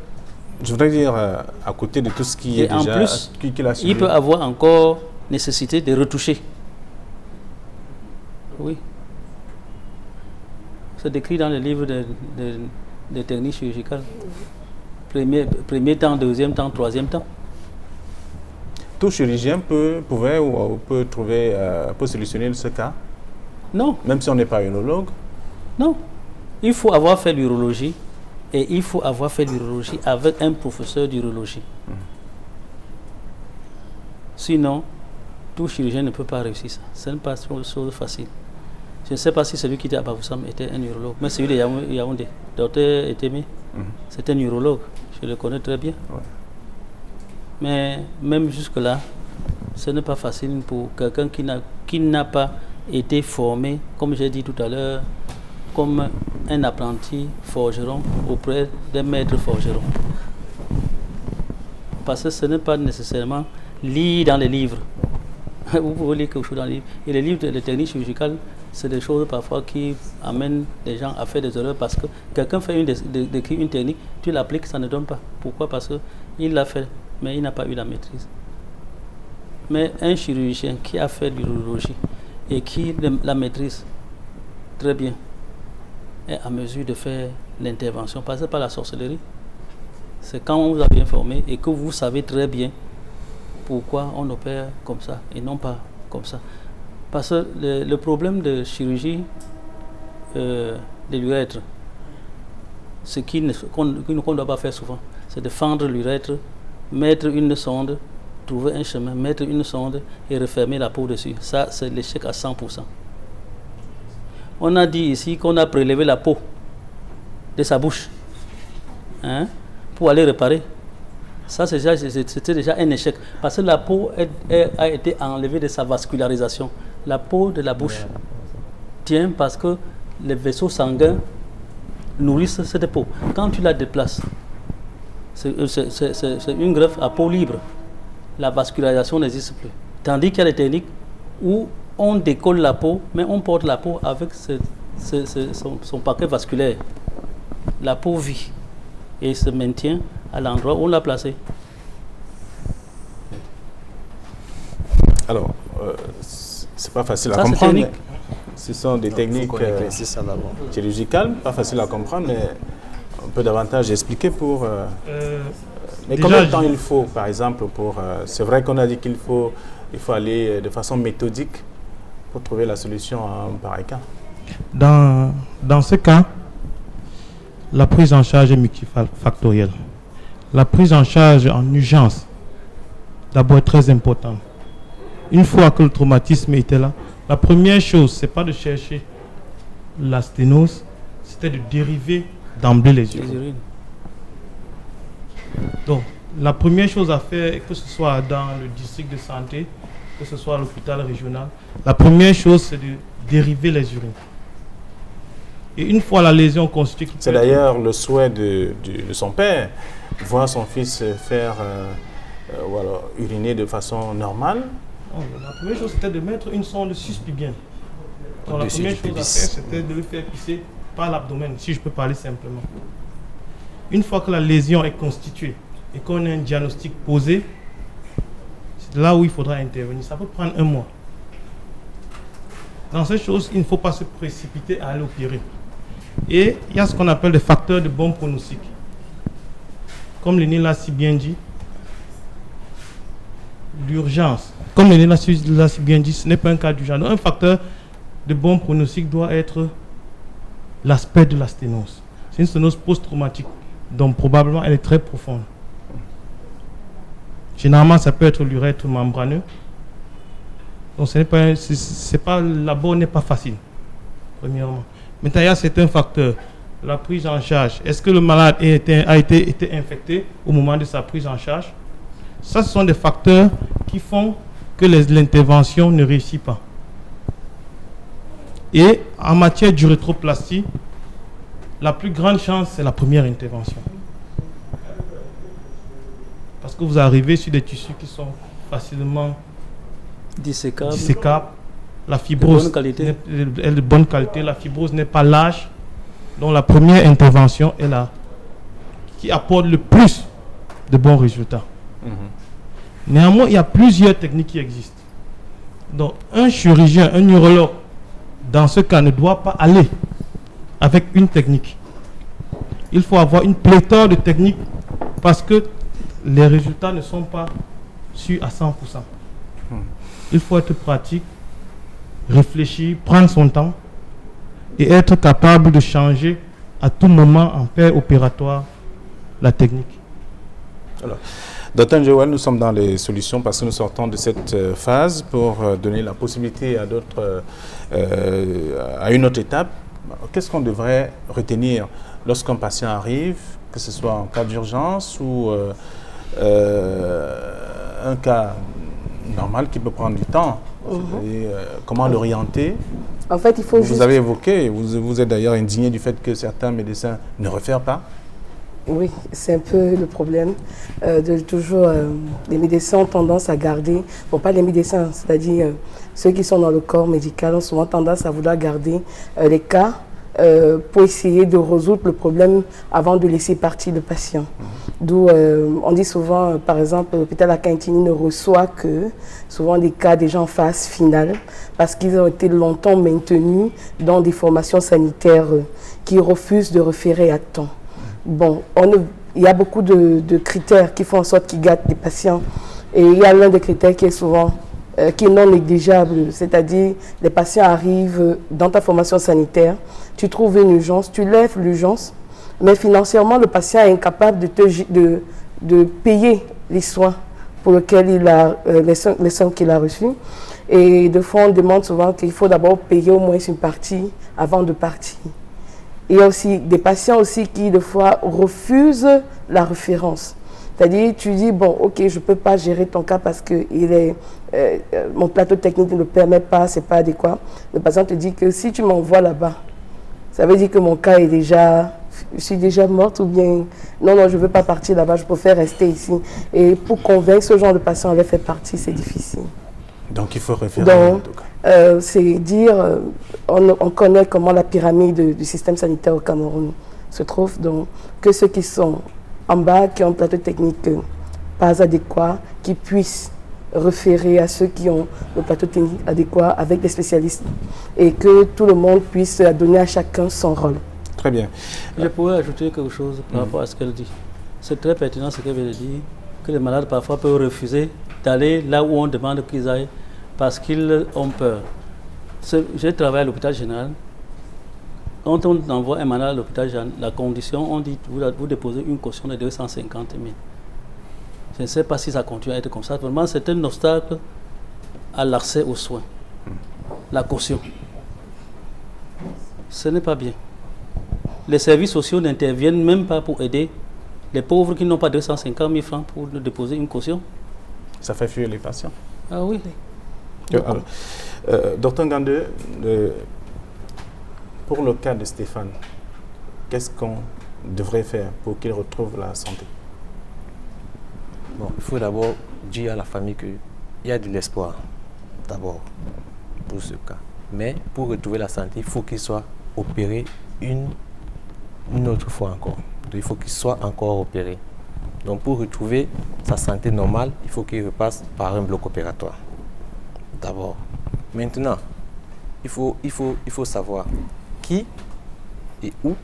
je voudrais dire, à côté de tout ce qui est déjà... En plus, qu'il a subi, il peut avoir encore nécessité de retoucher. Oui. C'est décrit dans le livre de techniques chirurgicales. Premier temps, deuxième temps, troisième temps. Tout chirurgien peut solutionner ce cas? Non. Même si on n'est pas urologue? Non. Il faut avoir fait l'urologie et il faut avoir fait l'urologie avec un professeur d'urologie. Sinon, tout chirurgien ne peut pas réussir ça. Ce n'est pas une chose facile. Je ne sais pas si celui qui était à Bafoussam était un urologue, mais celui de Yaoundé, docteur Etemé, c'est un urologue. Je le connais très bien. Ouais. Mais même jusque-là, ce n'est pas facile pour quelqu'un qui n'a pas été formé, comme j'ai dit tout à l'heure, comme un apprenti forgeron auprès d'un maître forgeron. Parce que ce n'est pas nécessairement lire dans les livres. Vous pouvez lire quelque chose dans les livres. Et les livres de techniques chirurgicales, c'est des choses parfois qui amènent les gens à faire des erreurs parce que quelqu'un fait décrit une technique, tu l'appliques, ça ne donne pas. Pourquoi? Parce qu'il l'a fait, mais il n'a pas eu la maîtrise. Mais un chirurgien qui a fait l'urologie et qui la maîtrise très bien est à mesure de faire l'intervention. Passez par la sorcellerie. C'est quand on vous a bien formé et que vous savez très bien pourquoi on opère comme ça et non pas comme ça. Parce que le problème de chirurgie de l'urètre, ce qu'on ne doit pas faire souvent, c'est de fendre l'urètre, mettre une sonde, trouver un chemin, mettre une sonde et refermer la peau dessus. Ça, c'est l'échec à 100%. On a dit ici qu'on a prélevé la peau de sa bouche pour aller réparer. Ça, c'était déjà un échec. Parce que la peau a été enlevée de sa vascularisation. La peau de la bouche tient parce que les vaisseaux sanguins nourrissent cette peau. Quand tu la déplaces, c'est une greffe à peau libre. La vascularisation n'existe plus. Tandis qu'il y a des techniques où on décolle la peau, mais on porte la peau avec son paquet vasculaire. La peau vit et se maintient à l'endroit où on l'a placé. Alors, c'est pas facile à comprendre. Ce sont des techniques chirurgicales, pas facile à comprendre, mais on peut davantage expliquer pour... mais combien de temps il faut, par exemple, pour... c'est vrai qu'on a dit qu'il faut aller de façon méthodique pour trouver la solution à un pareil cas. Dans ce cas, la prise en charge est multifactorielle. La prise en charge en urgence, d'abord, est très importante. Une fois que le traumatisme était là, la première chose, ce n'est pas de chercher la sténose, c'était de dériver d'emblée les urines. Donc, la première chose à faire, que ce soit dans le district de santé, que ce soit à l'hôpital régional, la première chose, c'est de dériver les urines. Et une fois la lésion constituée... C'est d'ailleurs le souhait de son père, voir son fils faire uriner de façon normale. La première chose, c'était de mettre une sonde sus-pubienne. Donc la première chose à faire, c'était de le faire pisser par l'abdomen, si je peux parler simplement. Une fois que la lésion est constituée et qu'on a un diagnostic posé, c'est là où il faudra intervenir. Ça peut prendre 1 mois. Dans ces choses, il ne faut pas se précipiter à aller opérer. Et il y a ce qu'on appelle des facteurs de bon pronostic. Comme Léné l'a si bien dit, l'urgence. Comme Léné l'a si bien dit, ce n'est pas un cas d'urgence. Donc un facteur de bon pronostic doit être l'aspect de la sténose. C'est une sténose post-traumatique. Donc probablement elle est très profonde. Généralement ça peut être l'urètre membraneux. Donc l'abord n'est pas facile, premièrement. Maintenant il y a certains facteurs. La prise en charge. Est-ce que le malade a été infecté au moment de sa prise en charge? Ça, ce sont des facteurs qui font que l'intervention ne réussit pas. Et en matière d'urétroplastie, la plus grande chance, c'est la première intervention. Parce que vous arrivez sur des tissus qui sont facilement dissécables. La fibrose est de bonne qualité. La fibrose n'est pas large. Donc la première intervention est là, qui apporte le plus de bons résultats. Néanmoins, il y a plusieurs techniques qui existent. Donc un chirurgien, un neurologue, dans ce cas, ne doit pas aller avec une technique. Il faut avoir une pléthore de techniques parce que les résultats ne sont pas sûrs à 100%. Il faut être pratique, réfléchir, prendre son temps et être capable de changer à tout moment en paire opératoire la technique. Alors, Dr Joël, nous sommes dans les solutions parce que nous sortons de cette phase pour donner la possibilité à d'autres, à une autre étape. Qu'est-ce qu'on devrait retenir lorsqu'un patient arrive, que ce soit en cas d'urgence ou un cas normal qui peut prendre du temps? Et, comment l'orienter? En fait, il faut vous avez évoqué, vous êtes d'ailleurs indigné du fait que certains médecins ne réfèrent pas. Oui, c'est un peu le problème de toujours. Les médecins ont tendance à garder, bon pas les médecins, c'est-à-dire ceux qui sont dans le corps médical ont souvent tendance à vouloir garder les cas pour essayer de résoudre le problème avant de laisser partir le patient. D'où on dit souvent, par exemple, l'hôpital à Cantigny ne reçoit que souvent des cas déjà en phase finale parce qu'ils ont été longtemps maintenus dans des formations sanitaires qui refusent de référer à temps. Bon, il y a beaucoup de critères qui font en sorte qu'ils gâtent les patients. Et il y a l'un des critères qui est souvent qui est non négligeable, c'est-à-dire les patients arrivent dans ta formation sanitaire, tu trouves une urgence, tu lèves l'urgence, mais financièrement le patient est incapable de payer les soins pour lesquels il a les sommes qu'il a reçues. Et de fois on demande souvent qu'il faut d'abord payer au moins une partie avant de partir. Il y a aussi des patients aussi qui, des fois, refusent la référence. C'est-à-dire, tu dis, bon, ok, je ne peux pas gérer ton cas parce que mon plateau technique ne le permet pas, ce n'est pas adéquat. Le patient te dit que si tu m'envoies là-bas, ça veut dire que mon cas est déjà, je suis déjà morte ou bien, non, je ne veux pas partir là-bas, je préfère rester ici. Et pour convaincre ce genre de patient à les faire partir, c'est difficile. Donc, il faut référer en tout cas. C'est dire, on connaît comment la pyramide du système sanitaire au Cameroun se trouve, donc que ceux qui sont en bas, qui ont un plateau technique pas adéquat, qui puissent référer à ceux qui ont le plateau technique adéquat avec des spécialistes et que tout le monde puisse donner à chacun son rôle. Très bien. Je pourrais ajouter quelque chose par rapport à ce qu'elle dit. C'est très pertinent ce qu'elle vient de dire, que les malades parfois peuvent refuser d'aller là où on demande qu'ils aillent parce qu'ils ont peur. J'ai travaillé à l'hôpital général. Quand on envoie un malade à l'hôpital général, la condition, on dit vous déposez une caution de 250 000. Je ne sais pas si ça continue à être comme ça. Vraiment, c'est un obstacle à l'accès aux soins. La caution. Ce n'est pas bien. Les services sociaux n'interviennent même pas pour aider les pauvres qui n'ont pas 250 000 francs pour déposer une caution. Ça fait fuir les patients. Ah oui. Docteur Ngande, pour le cas de Stéphane, qu'est-ce qu'on devrait faire pour qu'il retrouve la santé? Bon, il faut d'abord dire à la famille qu'il y a de l'espoir, d'abord, pour ce cas. Mais pour retrouver la santé, il faut qu'il soit opéré une autre fois encore. Donc, il faut qu'il soit encore opéré. Donc pour retrouver sa santé normale, il faut qu'il repasse par un bloc opératoire. D'abord. Maintenant, il faut savoir qui et où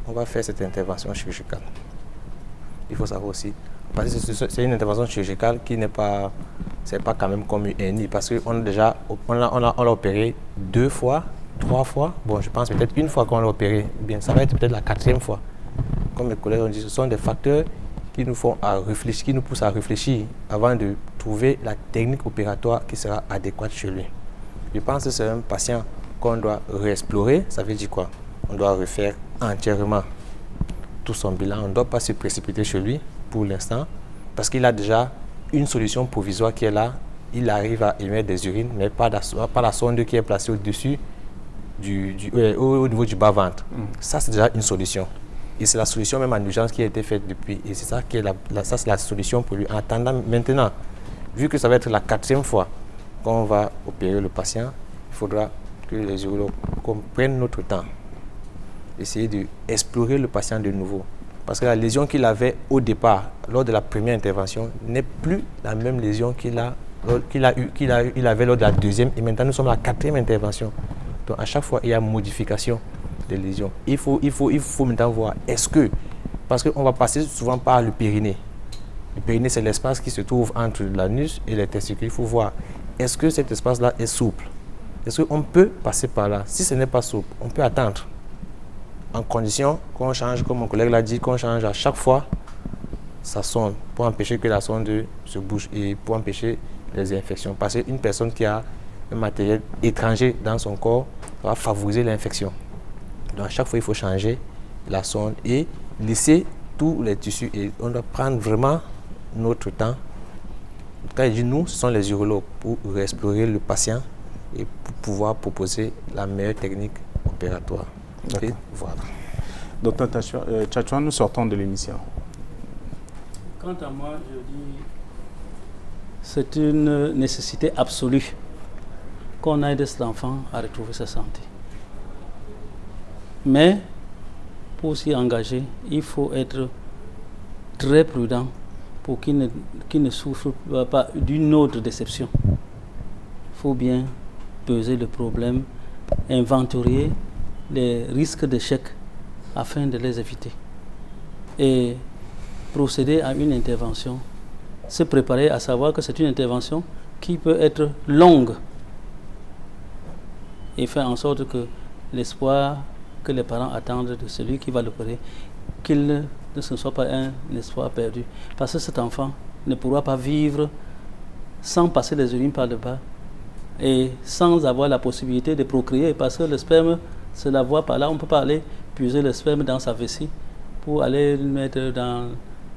on va faire cette intervention chirurgicale. Il faut savoir aussi, parce que c'est une intervention chirurgicale qui n'est pas, c'est pas quand même comme une hernie, parce qu'on l'a opéré 2 fois, 3 fois, bon je pense peut-être une fois qu'on l'a opéré, bien ça va être peut-être la 4e fois comme mes collègues ont dit, ce sont des facteurs qui nous font réfléchir, qui nous poussent à réfléchir avant de trouver la technique opératoire qui sera adéquate chez lui. Je pense que c'est un patient qu'on doit réexplorer. Ça veut dire quoi? On doit refaire entièrement tout son bilan. On ne doit pas se précipiter chez lui pour l'instant parce qu'il a déjà une solution provisoire qui est là. Il arrive à émettre des urines, mais pas la sonde qui est placée au-dessus au niveau du bas-ventre. Ça, c'est déjà une solution. Et c'est la solution même en urgence qui a été faite depuis. Et c'est ça qui est ça, c'est la solution pour lui. En attendant, maintenant, vu que ça va être la 4e fois qu'on va opérer le patient, il faudra que les urologues prennent notre temps. Essayer d'explorer le patient de nouveau. Parce que la lésion qu'il avait au départ, lors de la première intervention, n'est plus la même lésion qu'il avait lors de la 2e. Et maintenant, nous sommes à la 4e intervention. Donc, à chaque fois, il y a modification des lésions. Il faut maintenant voir, est-ce que, parce qu'on va passer souvent par le périnée. Le périnée, c'est l'espace qui se trouve entre l'anus et les testicules. Il faut voir, est-ce que cet espace-là est souple? Est-ce qu'on peut passer par là? Si ce n'est pas souple, on peut attendre. En condition qu'on change, comme mon collègue l'a dit, qu'on change à chaque fois sa sonde pour empêcher que la sonde se bouge et pour empêcher les infections. Parce qu'une personne qui a un matériel étranger dans son corps va favoriser l'infection. Donc à chaque fois, il faut changer la sonde et laisser tous les tissus. Et on doit prendre vraiment notre temps. Quand je dis nous, ce sont les urologues pour réexplorer le patient et pour pouvoir proposer la meilleure technique opératoire. Et voilà. Docteur Tchatchoua, nous sortons de l'émission. Quant à moi, je dis c'est une nécessité absolue qu'on aide cet enfant à retrouver sa santé. Mais pour s'y engager, il faut être très prudent pour qu'il ne souffre pas d'une autre déception. Il faut bien peser le problème, inventorier les risques d'échec afin de les éviter et procéder à une intervention, se préparer à savoir que c'est une intervention qui peut être longue et faire en sorte que l'espoir que les parents attendent de celui qui va l'opérer, qu'il ne soit pas un espoir perdu. Parce que cet enfant ne pourra pas vivre sans passer les urines par le bas et sans avoir la possibilité de procréer, parce que le sperme se la voit par là. On ne peut pas aller puiser le sperme dans sa vessie pour aller le mettre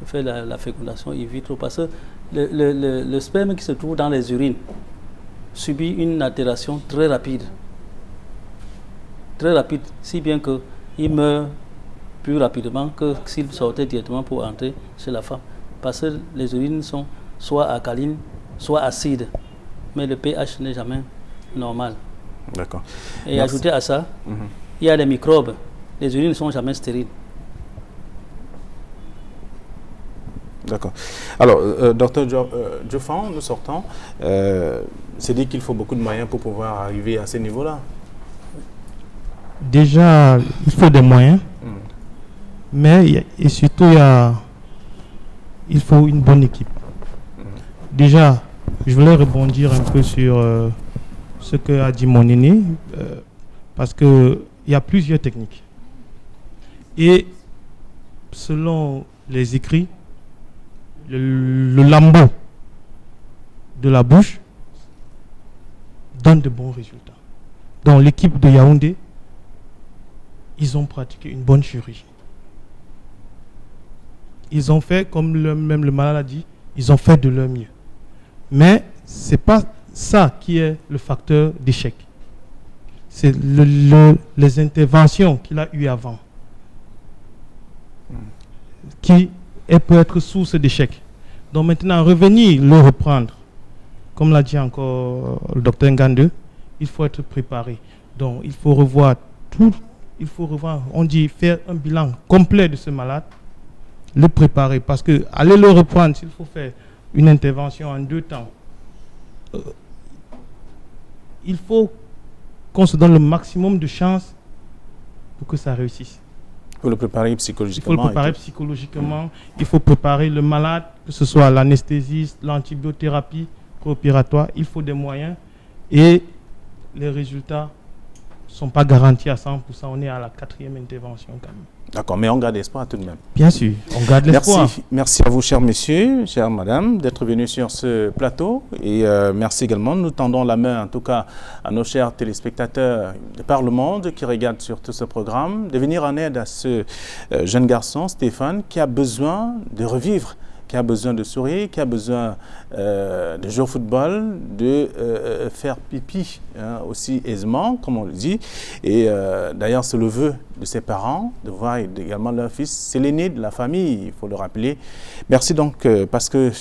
faire la fécondation in vitro, parce que le sperme qui se trouve dans les urines subit une altération très rapide, si bien qu'il meurt plus rapidement que s'il sortait directement pour entrer chez la femme, parce que les urines sont soit alcalines, soit acides, mais le pH n'est jamais normal. D'accord. Et ajouter à ça, il y a des microbes. Les urines ne sont jamais stériles. D'accord. Alors, docteur Diofan, nous sortons. C'est dit qu'il faut beaucoup de moyens pour pouvoir arriver à ce niveau-là. Déjà, il faut des moyens. Mais et surtout, il faut une bonne équipe. Déjà, je voulais rebondir un peu sur ce que a dit mon aîné, parce qu'il y a plusieurs techniques. Et selon les écrits, le lambeau de la bouche donne de bons résultats. Dans l'équipe de Yaoundé, ils ont pratiqué une bonne chirurgie. Ils ont fait, comme même le malade a dit, ils ont fait de leur mieux. Mais ce n'est pas ça qui est le facteur d'échec. C'est les interventions qu'il a eues avant qui peut être source d'échec. Donc maintenant, revenir, le reprendre, comme l'a dit encore le docteur Ngande, il faut être préparé. Donc il faut revoir tout, on dit faire un bilan complet de ce malade, le préparer, parce que aller le reprendre, s'il faut faire une intervention en 2 temps, il faut qu'on se donne le maximum de chances pour que ça réussisse. Il faut le préparer psychologiquement. Il faut le préparer psychologiquement. Il faut préparer le malade, que ce soit l'anesthésiste, l'antibiothérapie préopératoire. Il faut des moyens et les résultats sont pas garantis à 100%. On est à la 4e intervention quand même. D'accord, mais on garde espoir tout de même. Bien sûr, on garde l'espoir. Merci à vous, chers messieurs, chères madame, d'être venus sur ce plateau. Et merci également. Nous tendons la main, en tout cas, à nos chers téléspectateurs de par le monde qui regardent surtout ce programme, de venir en aide à ce jeune garçon, Stéphane, qui a besoin de revivre, qui a besoin de sourire, qui a besoin de jouer au football, de faire pipi aussi aisément, comme on le dit. Et d'ailleurs, c'est le vœu de ses parents, de voir également leur fils. C'est l'aîné de la famille, il faut le rappeler. Merci donc, parce que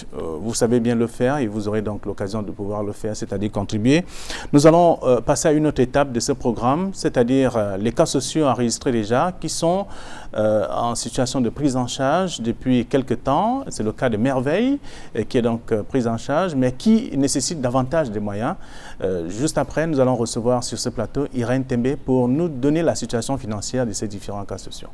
vous savez bien le faire et vous aurez donc l'occasion de pouvoir le faire, c'est-à-dire contribuer. Nous allons passer à une autre étape de ce programme, c'est-à-dire les cas sociaux enregistrés déjà, qui sont en situation de prise en charge depuis quelques temps. C'est le cas de Merveille, qui est donc prise en charge, mais qui nécessite davantage de moyens. Juste après, nous allons recevoir sur ce plateau Irène Tembe pour nous donner la situation financière de ces différents cas sociaux.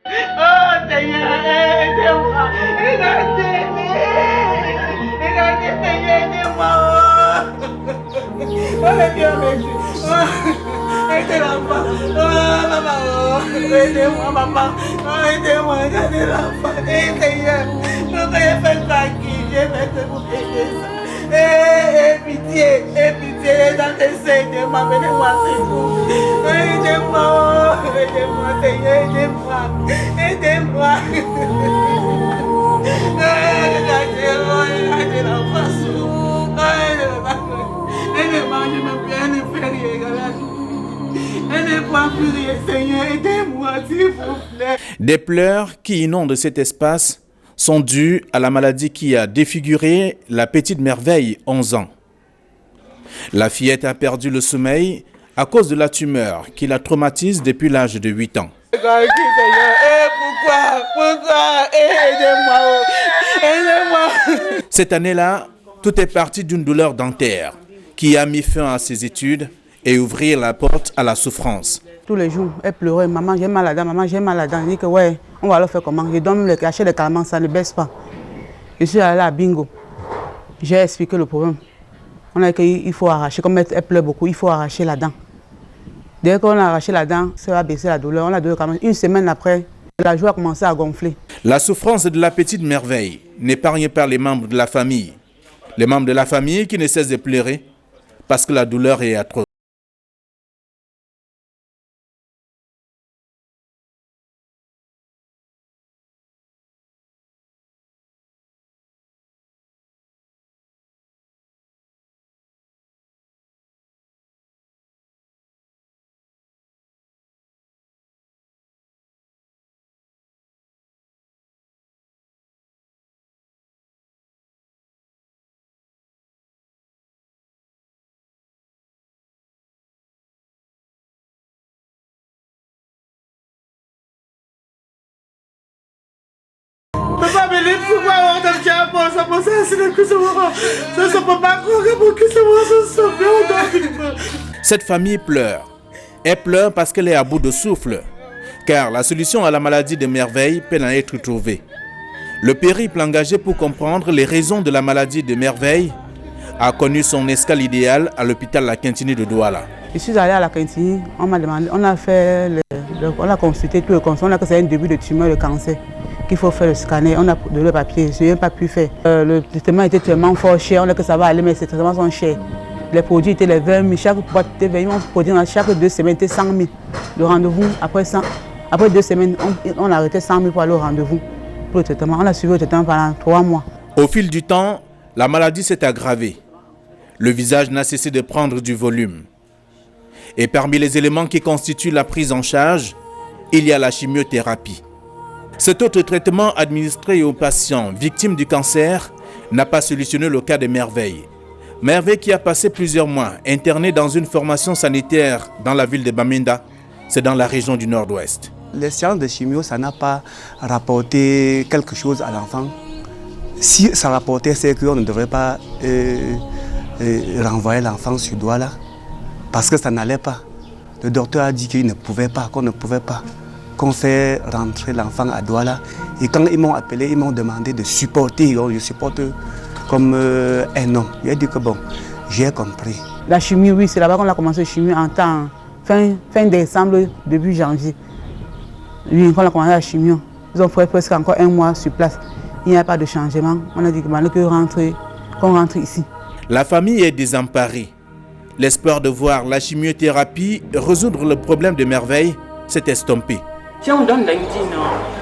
Oh Seigneur, aidez-moi, regardez, Seigneur, aidez-moi. Oh le Dieu, aidez l'enfant. Oh maman, aidez-moi maman. Oh aidez-moi, regardez l'enfant. Seigneur, je vais faire tranquille, je vais te vous aider ça. Pitié, dans tes seins, aidez-moi, venez-moi, c'est vous. Aidez-moi, aidez-moi, Seigneur, aidez-moi, aidez-moi. Regardez l'enfant sourd. Aidez-moi, je ne peux rien faire, elle ne voit plus rien, Seigneur, aidez-moi, s'il vous plaît. Des pleurs qui inondent cet espace sont dus à la maladie qui a défiguré la petite Merveille, 11 ans. La fillette a perdu le sommeil à cause de la tumeur qui la traumatise depuis l'âge de 8 ans. Pourquoi aidez-moi. Cette année-là, tout est parti d'une douleur dentaire qui a mis fin à ses études et ouvrir la porte à la souffrance. Tous les jours, elle pleurait, maman j'ai mal à la dent, maman j'ai mal à la dent. Je dis que ouais, on va le faire comment? Je dois même le cacher, les calmants, ça ne baisse pas. Je suis allée à Bingo, j'ai expliqué le problème. On a dit qu'il faut arracher, comme elle pleure beaucoup, il faut arracher la dent. Dès qu'on a arraché la dent, ça va baisser la douleur. On a douleur quand même. Une semaine après, la joie a commencé à gonfler. La souffrance de la petite Merveille n'épargne pas les membres de la famille. Les membres de la famille qui ne cessent de pleurer parce que la douleur est atroce. Papa, mais les pouvoirs ont dans le diable, ça peut que ça peut pas que Cette famille pleure. Elle pleure parce qu'elle est à bout de souffle, car la solution à la maladie de Merveille peine à être trouvée. Le périple engagé pour comprendre les raisons de la maladie de Merveille a connu son escale idéale à l'hôpital La Quintini de Douala. Je suis allée à La Quintini, on m'a demandé, on a consulté tout le conseil, on a que c'est un début de tumeur de cancer. Qu'il faut faire le scanner, on a donné le papier, je n'ai pas pu faire. Le traitement était tellement fort cher, on a que ça va aller, mais ces traitements sont chers. Les produits étaient les 20 000, chaque boîte était 20 000, on produisait chaque 2 semaines, c'était 100 000. Le rendez-vous, après 2 semaines, on arrêtait 100 000 pour aller au rendez-vous pour le traitement. On a suivi le traitement pendant 3 mois. Au fil du temps, la maladie s'est aggravée. Le visage n'a cessé de prendre du volume. Et parmi les éléments qui constituent la prise en charge, il y a la chimiothérapie. Cet autre traitement administré aux patients victimes du cancer n'a pas solutionné le cas de Merveille. Merveille qui a passé plusieurs mois internée dans une formation sanitaire dans la ville de Bamenda, c'est dans la région du Nord-Ouest. Les séances de chimio, ça n'a pas rapporté quelque chose à l'enfant. Si ça rapportait, c'est qu'on ne devrait pas renvoyer l'enfant sur Douala, parce que ça n'allait pas. Le docteur a dit qu'il ne pouvait pas, qu'on ne pouvait pas, qu'on fait rentrer l'enfant à Douala. Et quand ils m'ont appelé, ils m'ont demandé de supporter. Je supporte comme un homme. J'ai dit que bon, j'ai compris. La chimie, oui, c'est là-bas qu'on a commencé la chimie en temps, fin décembre, début janvier. Oui, quand on a commencé la chimie, ils ont fait presque encore 1 mois sur place. Il n'y a pas de changement. On a dit qu'on rentre ici. La famille est désemparée. L'espoir de voir la chimiothérapie résoudre le problème de Merveille s'est estompé. Si on donne lundi, non,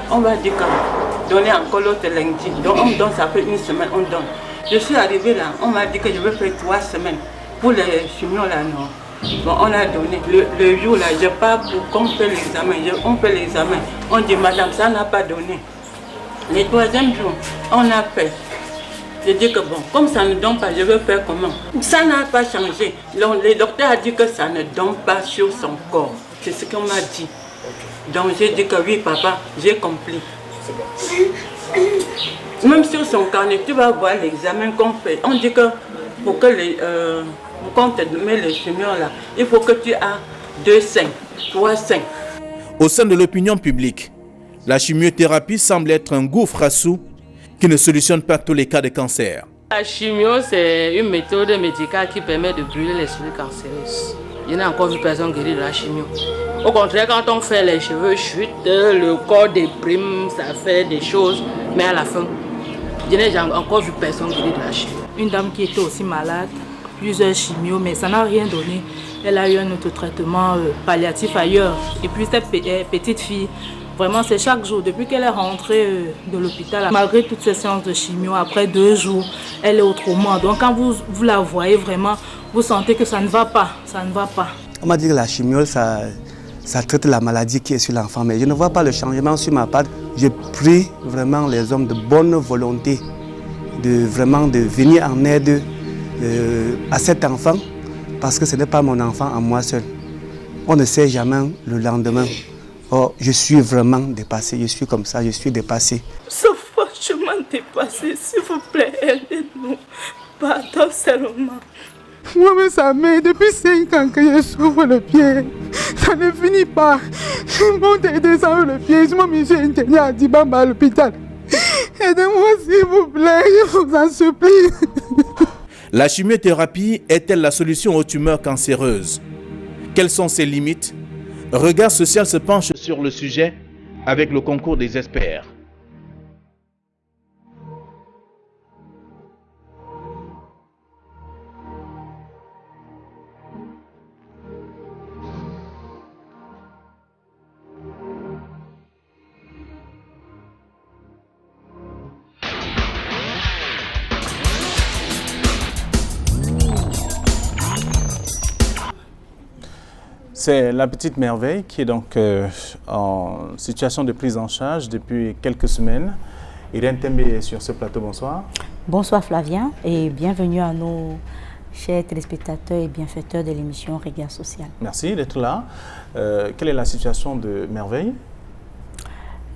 on va dire qu'on donne encore l'autre lundi. Donc on donne, ça fait 1 semaine, on donne. Je suis arrivée là, on m'a dit que je vais faire 3 semaines. Pour les chimios là, non. Bon, on a donné. Le jour là, je pars pour qu'on fait l'examen. On fait l'examen. On dit, madame, ça n'a pas donné. Le 3e jour, on a fait. Je dis que bon, comme ça ne donne pas, je vais faire comment? Ça n'a pas changé. Le docteur a dit que ça ne donne pas sur son corps. C'est ce qu'on m'a dit. Donc j'ai dit que oui, papa, j'ai compris. Même sur son carnet, tu vas voir l'examen qu'on fait. On dit que pour que qu'on te met les chimios là, il faut que tu aies 2,5, 3,5. Au sein de l'opinion publique, la chimiothérapie semble être un gouffre à sous qui ne solutionne pas tous les cas de cancer. La chimio, c'est une méthode médicale qui permet de brûler les cellules cancéreuses. Je n'ai encore vu personne guérir de la chimio. Au contraire, quand on fait les cheveux chutent, le corps déprime, ça fait des choses, mais à la fin, je n'ai encore vu personne guérir de la chimio. Une dame qui était aussi malade, plusieurs chimios, mais ça n'a rien donné. Elle a eu un autre traitement palliatif ailleurs. Et puis cette petite fille, vraiment c'est chaque jour, depuis qu'elle est rentrée de l'hôpital, malgré toutes ces séances de chimio, après 2 jours, elle est autrement. Donc quand vous la voyez vraiment, vous sentez que ça ne va pas, ça ne va pas. On m'a dit que la chimio, ça traite la maladie qui est sur l'enfant, mais je ne vois pas le changement sur ma part. Je prie vraiment les hommes de bonne volonté de venir en aide à cet enfant, parce que ce n'est pas mon enfant à moi seul. On ne sait jamais le lendemain. Oh, je suis vraiment dépassé, je suis comme ça, je suis dépassé. C'est franchement dépassé, s'il vous plaît, aidez-nous. Pardon seulement. Moi-même, ça m'aide depuis 5 ans que je souffre le pied. Ça ne finit pas. Je monte et descends le pied. Je me suis interné à Dibamba à l'hôpital. Aidez-moi, s'il vous plaît, je vous en supplie. La chimiothérapie est-elle la solution aux tumeurs cancéreuses? Quelles sont ses limites? Regard Social se penche sur le sujet avec le concours des experts. C'est la petite Merveille qui est donc en situation de prise en charge depuis quelques semaines. Irène Tembe est sur ce plateau, bonsoir. Bonsoir Flavien et bienvenue à nos chers téléspectateurs et bienfaiteurs de l'émission Regard Social. Merci d'être là. Quelle est la situation de Merveille?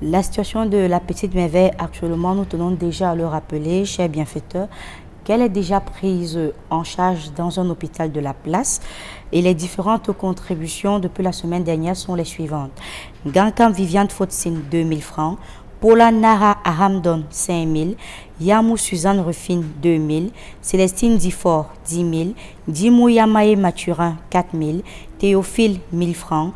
La situation de la petite Merveille, actuellement, nous tenons déjà à le rappeler, chers bienfaiteurs, qu'elle est déjà prise en charge dans un hôpital de la place et les différentes contributions depuis la semaine dernière sont les suivantes. Gankam Viviane Fotsine, 2 000 francs. Paula Nara Ahamdon, 5 000. Yamou Suzanne Ruffin, 2 000. Célestine Difort, 10 000. Dimou Yamae Mathurin, 4 000. Théophile, 1 000 francs.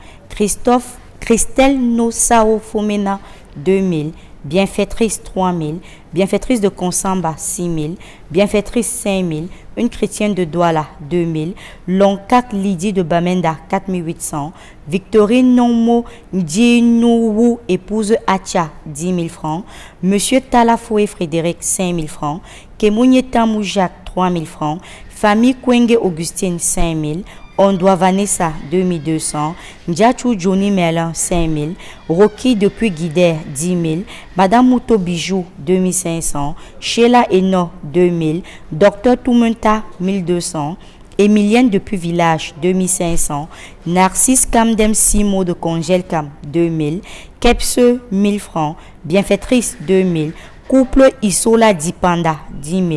Christelle Nosao Fomena, 2 000. bienfaitrice 3 000, bienfaitrice de Konsamba 6 000, bienfaitrice 5 000, une chrétienne de Douala 2 000, Lonkak Lydie de Bamenda 4 800, Victorine Nomo Ndjinouou, épouse Acha 10 000 francs, Monsieur Talafoué Frédéric 5 000 francs, Kemounye Tamou Jacques 3 000 francs, famille Kwenge Augustine 5 000, Ondoa Vanessa 2200, Ndiachou Johnny Merlin 5000, Rocky depuis Guider 10 000, Madame Mouto Bijou 2500, Sheila Eno 2000, Docteur Toumunta 1200, Emilienne depuis Village 2500, Narcisse Kamdem Simo de Congel-Cam 2000, Kepse 1000 francs, Bienfaitrice 2000, Couple Isola Dipanda 10 000,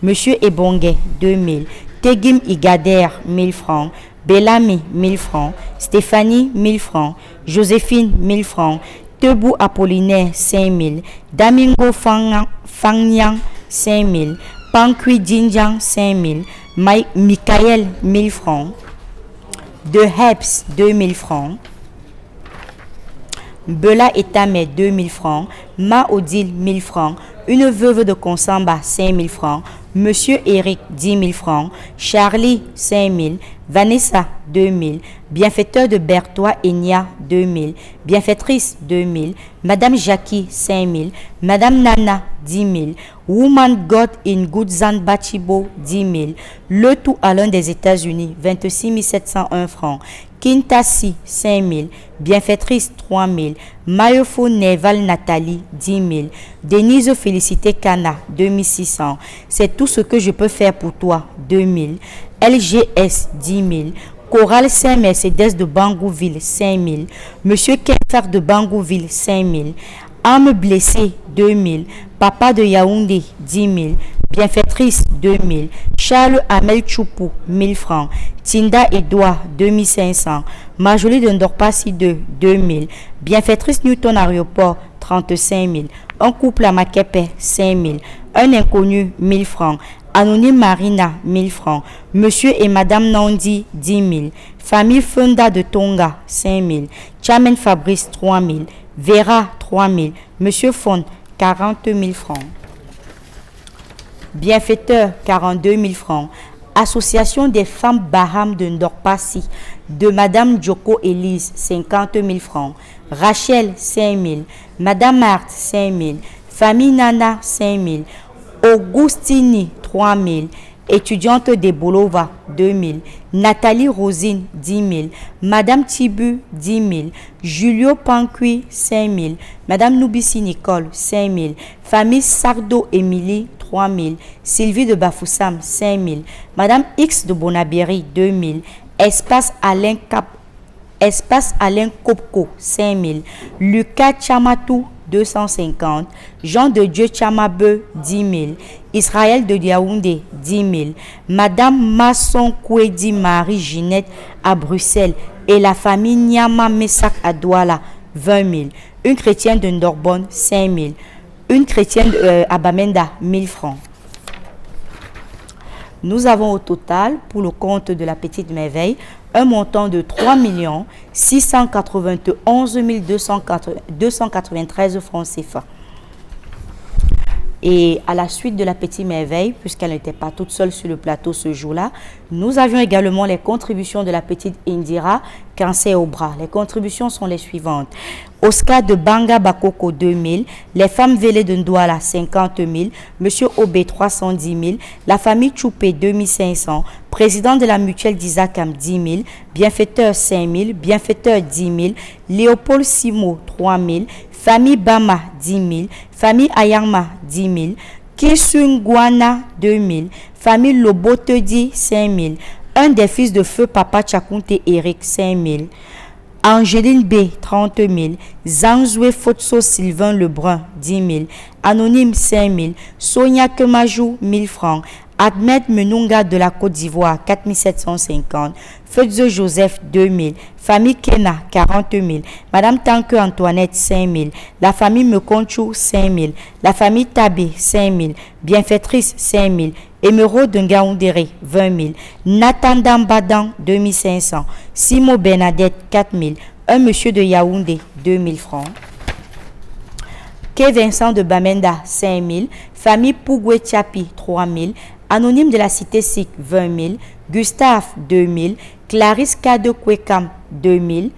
Monsieur Ebongue 2000, Tegim Igader 1000 francs, Bellamy 1000 francs, Stéphanie 1000 francs, Joséphine 1000 francs, Tebou Apollinaire 5000, Damingo Fangnyang 5000, Pankui Jinjang 5000, Michael 1000 francs, De Heps 2000 francs, Bela Etame 2000 francs, Ma Odile 1000 francs, une veuve de Konsamba 5000 francs, Monsieur Eric 10 000 francs, Charlie 5 000, Vanessa 2 000, bienfaiteur de Bertois Enya 2 000, bienfaitrice 2 000, Madame Jackie 5 000, Madame Nana 10 000, Woman God in Goodzan Bachibo 10 000, le tout à l'un des États-Unis 26 701 francs, Kintasi 5 000, bienfaitrice 3 000, Mayofo Neval Nathalie 10 000, Denise Félicité Kana 2600, c'est tout ce que je peux faire pour toi 2000, LGS 10 000, Coral Saint-Mercedes de Bangouville 5 000, Monsieur Kefar de Bangouville 5 000, Âme blessée 2 000, Papa de Yaoundé 10 000, bienfaitrice 2 000, Charles Amel Choupou 1000 francs, Tinda Edouard 2500, Marjolie de Ndorpassi 2 2000, bienfaitrice Newton Aéroport 35 000, un couple à Makepe 5 000, un inconnu 1000 francs, Anonyme Marina 1000 francs, Monsieur et Madame Nandi 10 000, famille Funda de Tonga 5 000, Chamen Fabrice 3 000, Vera 3 000, Monsieur Fond 40 000 francs, bienfaiteur 42 000 francs, Association des femmes Baham de Ndorpassi de Madame Djoko Elise 50 000 francs, Rachel 5 000, Madame Marthe 5 000, famille Nana 5 000, Augustini 3 000, étudiante de Bolova 2 000, Nathalie Rosine 10 000, Madame Tibu 10 000, Julio Pancui 5 000, Madame Noubissi Nicole 5 000, famille Sardo Émilie 3 000, Sylvie de Bafoussam 5 000, Madame X de Bonabéry 2 000, Espace Alain Kopko 5 000, Lucas Chamatou 250, Jean de Dieu Chamabe 10 000, Israël de Yaoundé 10 000, Madame Masson Kouedi Marie Ginette à Bruxelles et la famille Nyama Messak à Douala 20 000, une chrétienne de Ndorbonne 5 000, une chrétienne à Bamenda 1000 francs. Nous avons au total, pour le compte de la Petite Merveille, un montant de 3 691 293 francs CFA. Et à la suite de la Petite Merveille, puisqu'elle n'était pas toute seule sur le plateau ce jour-là, nous avions également les contributions de la petite Indira, cancer au bras. Les contributions sont les suivantes. Oscar de Banga Bakoko 2000, les femmes vélées de Ndouala 50 000, Monsieur Obé 310 000, la famille Choupé 2500, président de la mutuelle d'Isakam 10 000, bienfaiteur 5 000, bienfaiteur 10 000, Léopold Simo 3 000, famille Bama 10 000, famille Ayama 10 000, Kisungwana 2 000, famille Lobotedi 5 000, un des fils de feu Papa Tchakounte Eric 5 000, Angéline B 30 000, Zanzoué Fotso Sylvain Lebrun 10 000, Anonyme 5 000, Sonia Kemajou 1000 francs, Ahmed Menunga de la Côte d'Ivoire 4 750, Feudzo Joseph 2000, famille Kena 40 000, Madame Tanque Antoinette 5 000, la famille Mekonchou 5 000, la famille Tabé 5 000, bienfaitrice 5 000, Émeraude de Ngaoundéré 20 000, Nathan Dambadan 2500, Simo Bernadette 4 000, un monsieur de Yaoundé 2000 francs. K. Vincent de Bamenda, 5 000. Famille Pougoué Tchapi, 3 000. Anonyme de la Cité Sikh, 20 000. Gustave, 2 000. Clarisse K. de Kwekam, 2 000.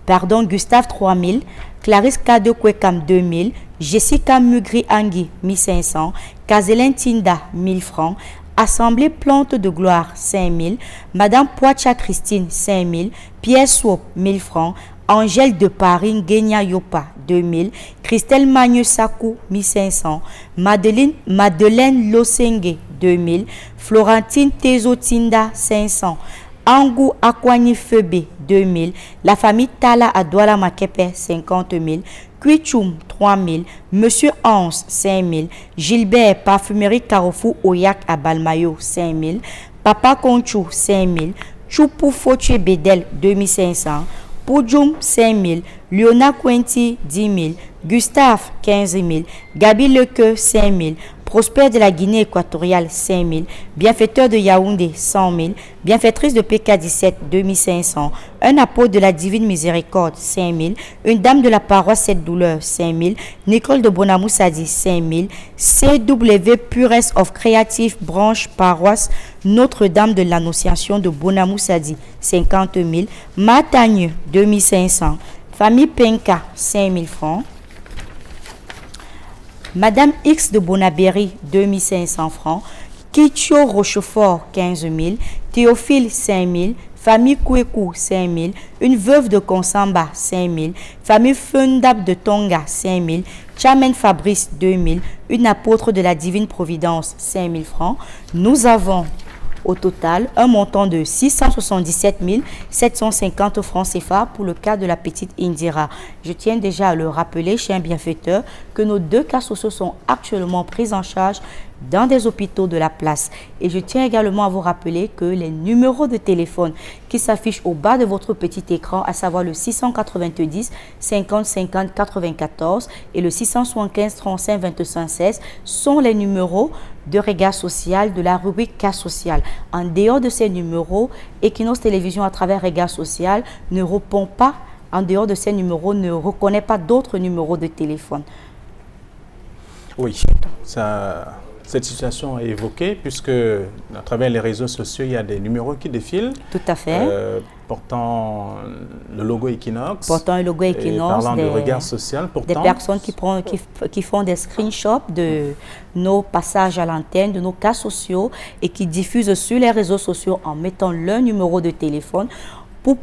Pardon, Gustave, 3 000. Clarisse K. de Kwekam, 2 000. Jessica Mugri Angui, 1 500. Kazelen Tinda, 1 000 francs. Assemblée Plante de Gloire, 5 000. Madame Poicha Christine, 5 000. Pierre Swop, 1 000 francs. Angèle de Paris, Genya Yopa, 2 000. Christelle Magneux Sakou, 1 500. Madeleine Losengue, 2 000. Florentine Tezo Tinda, 500. Angou Akwani Febe, 2 000. La famille Tala à Douala Makepe, 50 000. Kuichoum, 3 000. Monsieur Hans, 5 000. Gilbert, Parfumerie Carrefour Oyak à Balmayo, 5 000. Papa Conchou, 5 000. Choupou Fauché Bedel, 2 500. Poudjoum, 5 000. Léona Quinty, 10 000. Gustave, 15 000. Gabi Leque, 5 000. Prosper de la Guinée équatoriale, 5 000. Bienfaiteur de Yaoundé, 100 000. Bienfaitrice de PK17, 2 500. Un apôtre de la Divine Miséricorde, 5 000. Une dame de la paroisse Cette Douleur, 5 000. Nicole de Bonamou Sadi, 5 000. CW Puresse of Creative Branche Paroisse Notre-Dame de l'Annonciation de Bonamou Sadi, 50 000. Matagne, 2 500. Famille Penka, 5 000 francs. Madame X de Bonabéry, 2 500 francs. Kitio Rochefort, 15 000. Théophile, 5 000. Famille Kouekou, 5 000. Une veuve de Konsamba, 5 000. Famille Fundab de Tonga, 5 000. Chamen Fabrice, 2 000. Une apôtre de la Divine Providence, 5 000 francs. Nous avons au total un montant de 677 750 francs CFA pour le cas de la petite Indira. Je tiens déjà à le rappeler, chers bienfaiteurs, que nos 2 cas sociaux sont actuellement pris en charge dans des hôpitaux de la place. Et je tiens également à vous rappeler que les numéros de téléphone qui s'affichent au bas de votre petit écran, à savoir le 690 50 50 94 et le 675 35 25 16, sont les numéros de regard social de la rubrique cas social. En dehors de ces numéros, Equinox Télévision à travers regard social ne répond pas, en dehors de ces numéros, ne reconnaît pas d'autres numéros de téléphone. Oui, cette situation est évoquée puisque à travers les réseaux sociaux, il y a des numéros qui défilent. Tout à fait. Portant le logo Equinox. Portant le logo Equinox. Parlant de regard social. Pourtant, des personnes qui font des screenshots de nos passages à l'antenne, de nos cas sociaux et qui diffusent sur les réseaux sociaux en mettant leur numéro de téléphone pour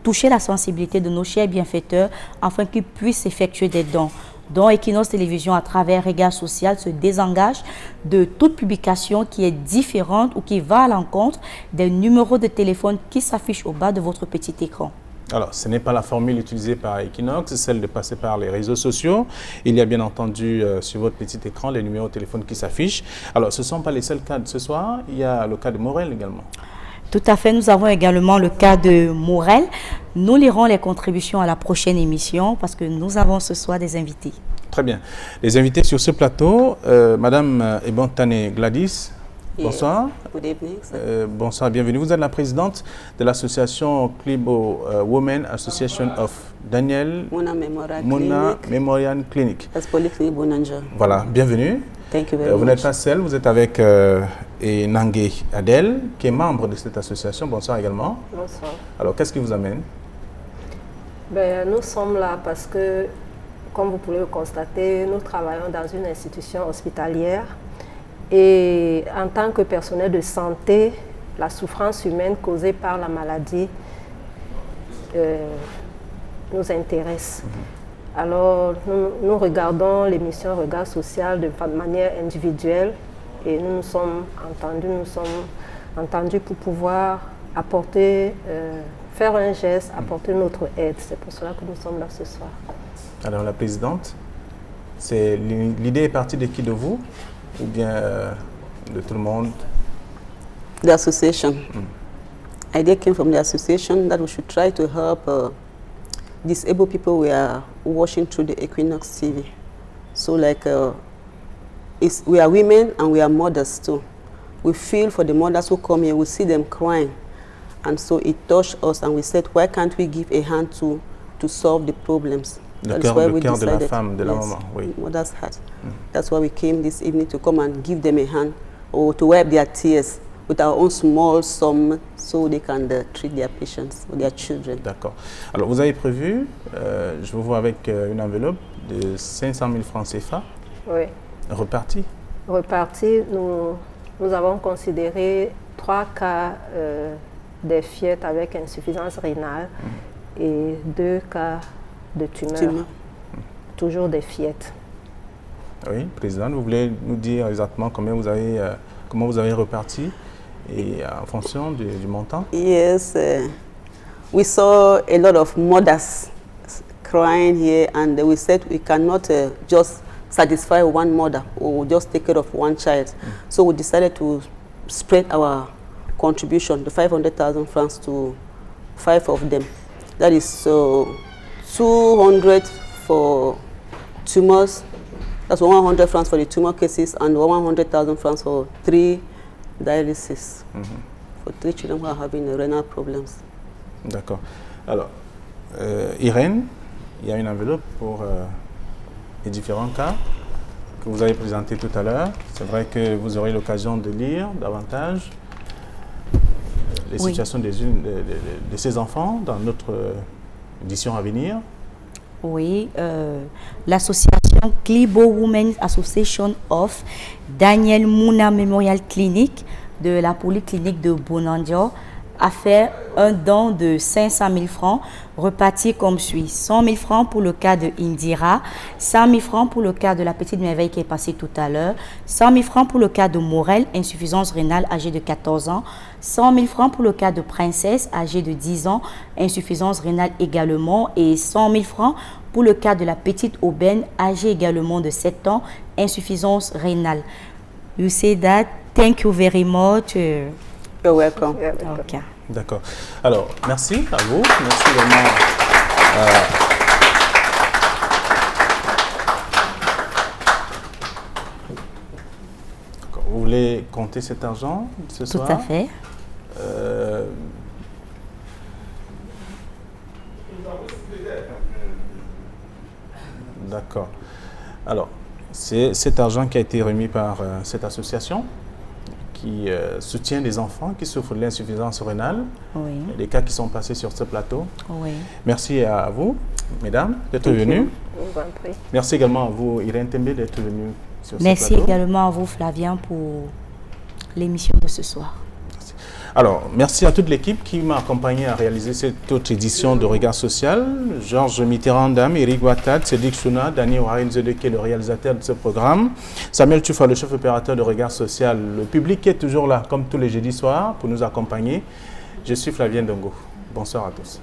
toucher la sensibilité de nos chers bienfaiteurs afin qu'ils puissent effectuer des dons. Donc Equinox Télévision à travers Regard Social se désengage de toute publication qui est différente ou qui va à l'encontre des numéros de téléphone qui s'affichent au bas de votre petit écran. Alors, ce n'est pas la formule utilisée par Equinox, c'est celle de passer par les réseaux sociaux. Il y a bien entendu sur votre petit écran les numéros de téléphone qui s'affichent. Alors, ce ne sont pas les seuls cas de ce soir, il y a le cas de Morel également. Tout à fait, nous avons également le cas de Morel. Nous lirons les contributions à la prochaine émission parce que nous avons ce soir des invités. Très bien. Les invités sur ce plateau, Madame Ebontane Gladys, bonsoir. Good evening. Bonsoir, bienvenue. Vous êtes la présidente de l'association Klibo Women Association of Daniel Mouna Memorial Clinic. Bonanja. Voilà, bienvenue. Thank you very vous much. n'êtes pas seule, vous êtes avec Nangé Adel, qui est membre de cette association. Bonsoir également. Bonsoir. Alors, qu'est-ce qui vous amène? Nous sommes là parce que, comme vous pouvez le constater, nous travaillons dans une institution hospitalière et en tant que personnel de santé, la souffrance humaine causée par la maladie nous intéresse. Alors, nous regardons l'émission Regard Social de manière individuelle et nous nous sommes entendus pour pouvoir apporter, faire un geste, apporter notre aide. C'est pour cela que nous sommes là ce soir. Alors, la présidente, l'idée est partie de qui, de vous ou bien de tout le monde? The association. Idea came from the association that we should try to help disabled people we are watching through the Equinox TV. So we are women and we are mothers too. We feel for the mothers who come here, we see them crying. And so it touched us and we said, why can't we give a hand to solve the problems? Le cœur de la femme, de la maman, oui. Mother's heart. That's why we came this evening to come and give them a hand or to wipe their tears with our own small sum so they can treat their patients or their children. D'accord. Alors, vous avez prévu, je vous vois avec une enveloppe de 500 000 francs CFA. Oui. Reparti? Reparti, nous avons considéré 3 cas de fillettes avec insuffisance rénale et 2 cas de tumeurs. Toujours des fillettes. Oui, Présidente, vous voulez nous dire exactement comment vous avez reparti et en fonction du montant? Yes, we saw a lot of mothers crying here, and we said we cannot just satisfy one mother or just take care of one child. So we decided to spread our contribution, the 500,000 francs, to 5 of them. That is 200 for tumors. That's 100 francs for the tumor cases and 100,000 francs for 3 dialysis for 3 children who are having renal problems. D'accord. Alors, Irène, il y a une enveloppe pour les différents cas que vous avez présentés tout à l'heure. C'est vrai que vous aurez l'occasion de lire davantage les situations de ces enfants dans notre édition à venir. Oui, l'association Klibo Women's Association of Daniel Mouna Memorial Clinic de la polyclinique de Bonandio a fait un don de 500 000 francs repartis comme suit. 100 000 francs pour le cas de Indira, 100 000 francs pour le cas de la petite merveille qui est passée tout à l'heure, 100 000 francs pour le cas de Morel, insuffisance rénale âgée de 14 ans, 100 000 francs pour le cas de Princesse âgée de 10 ans, insuffisance rénale également, et 100 000 francs pour le cas de la petite Aubaine âgée également de 7 ans, insuffisance rénale. You say that. Thank you very much. You're welcome. Okay. D'accord. Alors, merci à vous. Merci vraiment. Vous voulez compter cet argent ce soir? Tout à fait. D'accord. Alors, c'est cet argent qui a été remis par cette association qui soutient les enfants qui souffrent de l'insuffisance rénale, les cas qui sont passés sur ce plateau. Oui. Merci à vous, mesdames, d'être venues. Merci. Merci également à vous, Irène Tembe, d'être venue sur ce plateau. Merci également à vous, Flavien, pour l'émission de ce soir. Alors, merci à toute l'équipe qui m'a accompagné à réaliser cette autre édition de Regard Social. Georges Mitterrand-Dam, Eric Ouattad, Cédric Chouna, Dani Ouarin-Zedeke, le réalisateur de ce programme, Samuel Tufa, le chef opérateur de Regard Social. Le public qui est toujours là, comme tous les jeudis soirs, pour nous accompagner. Je suis Flavien Dongo. Bonsoir à tous.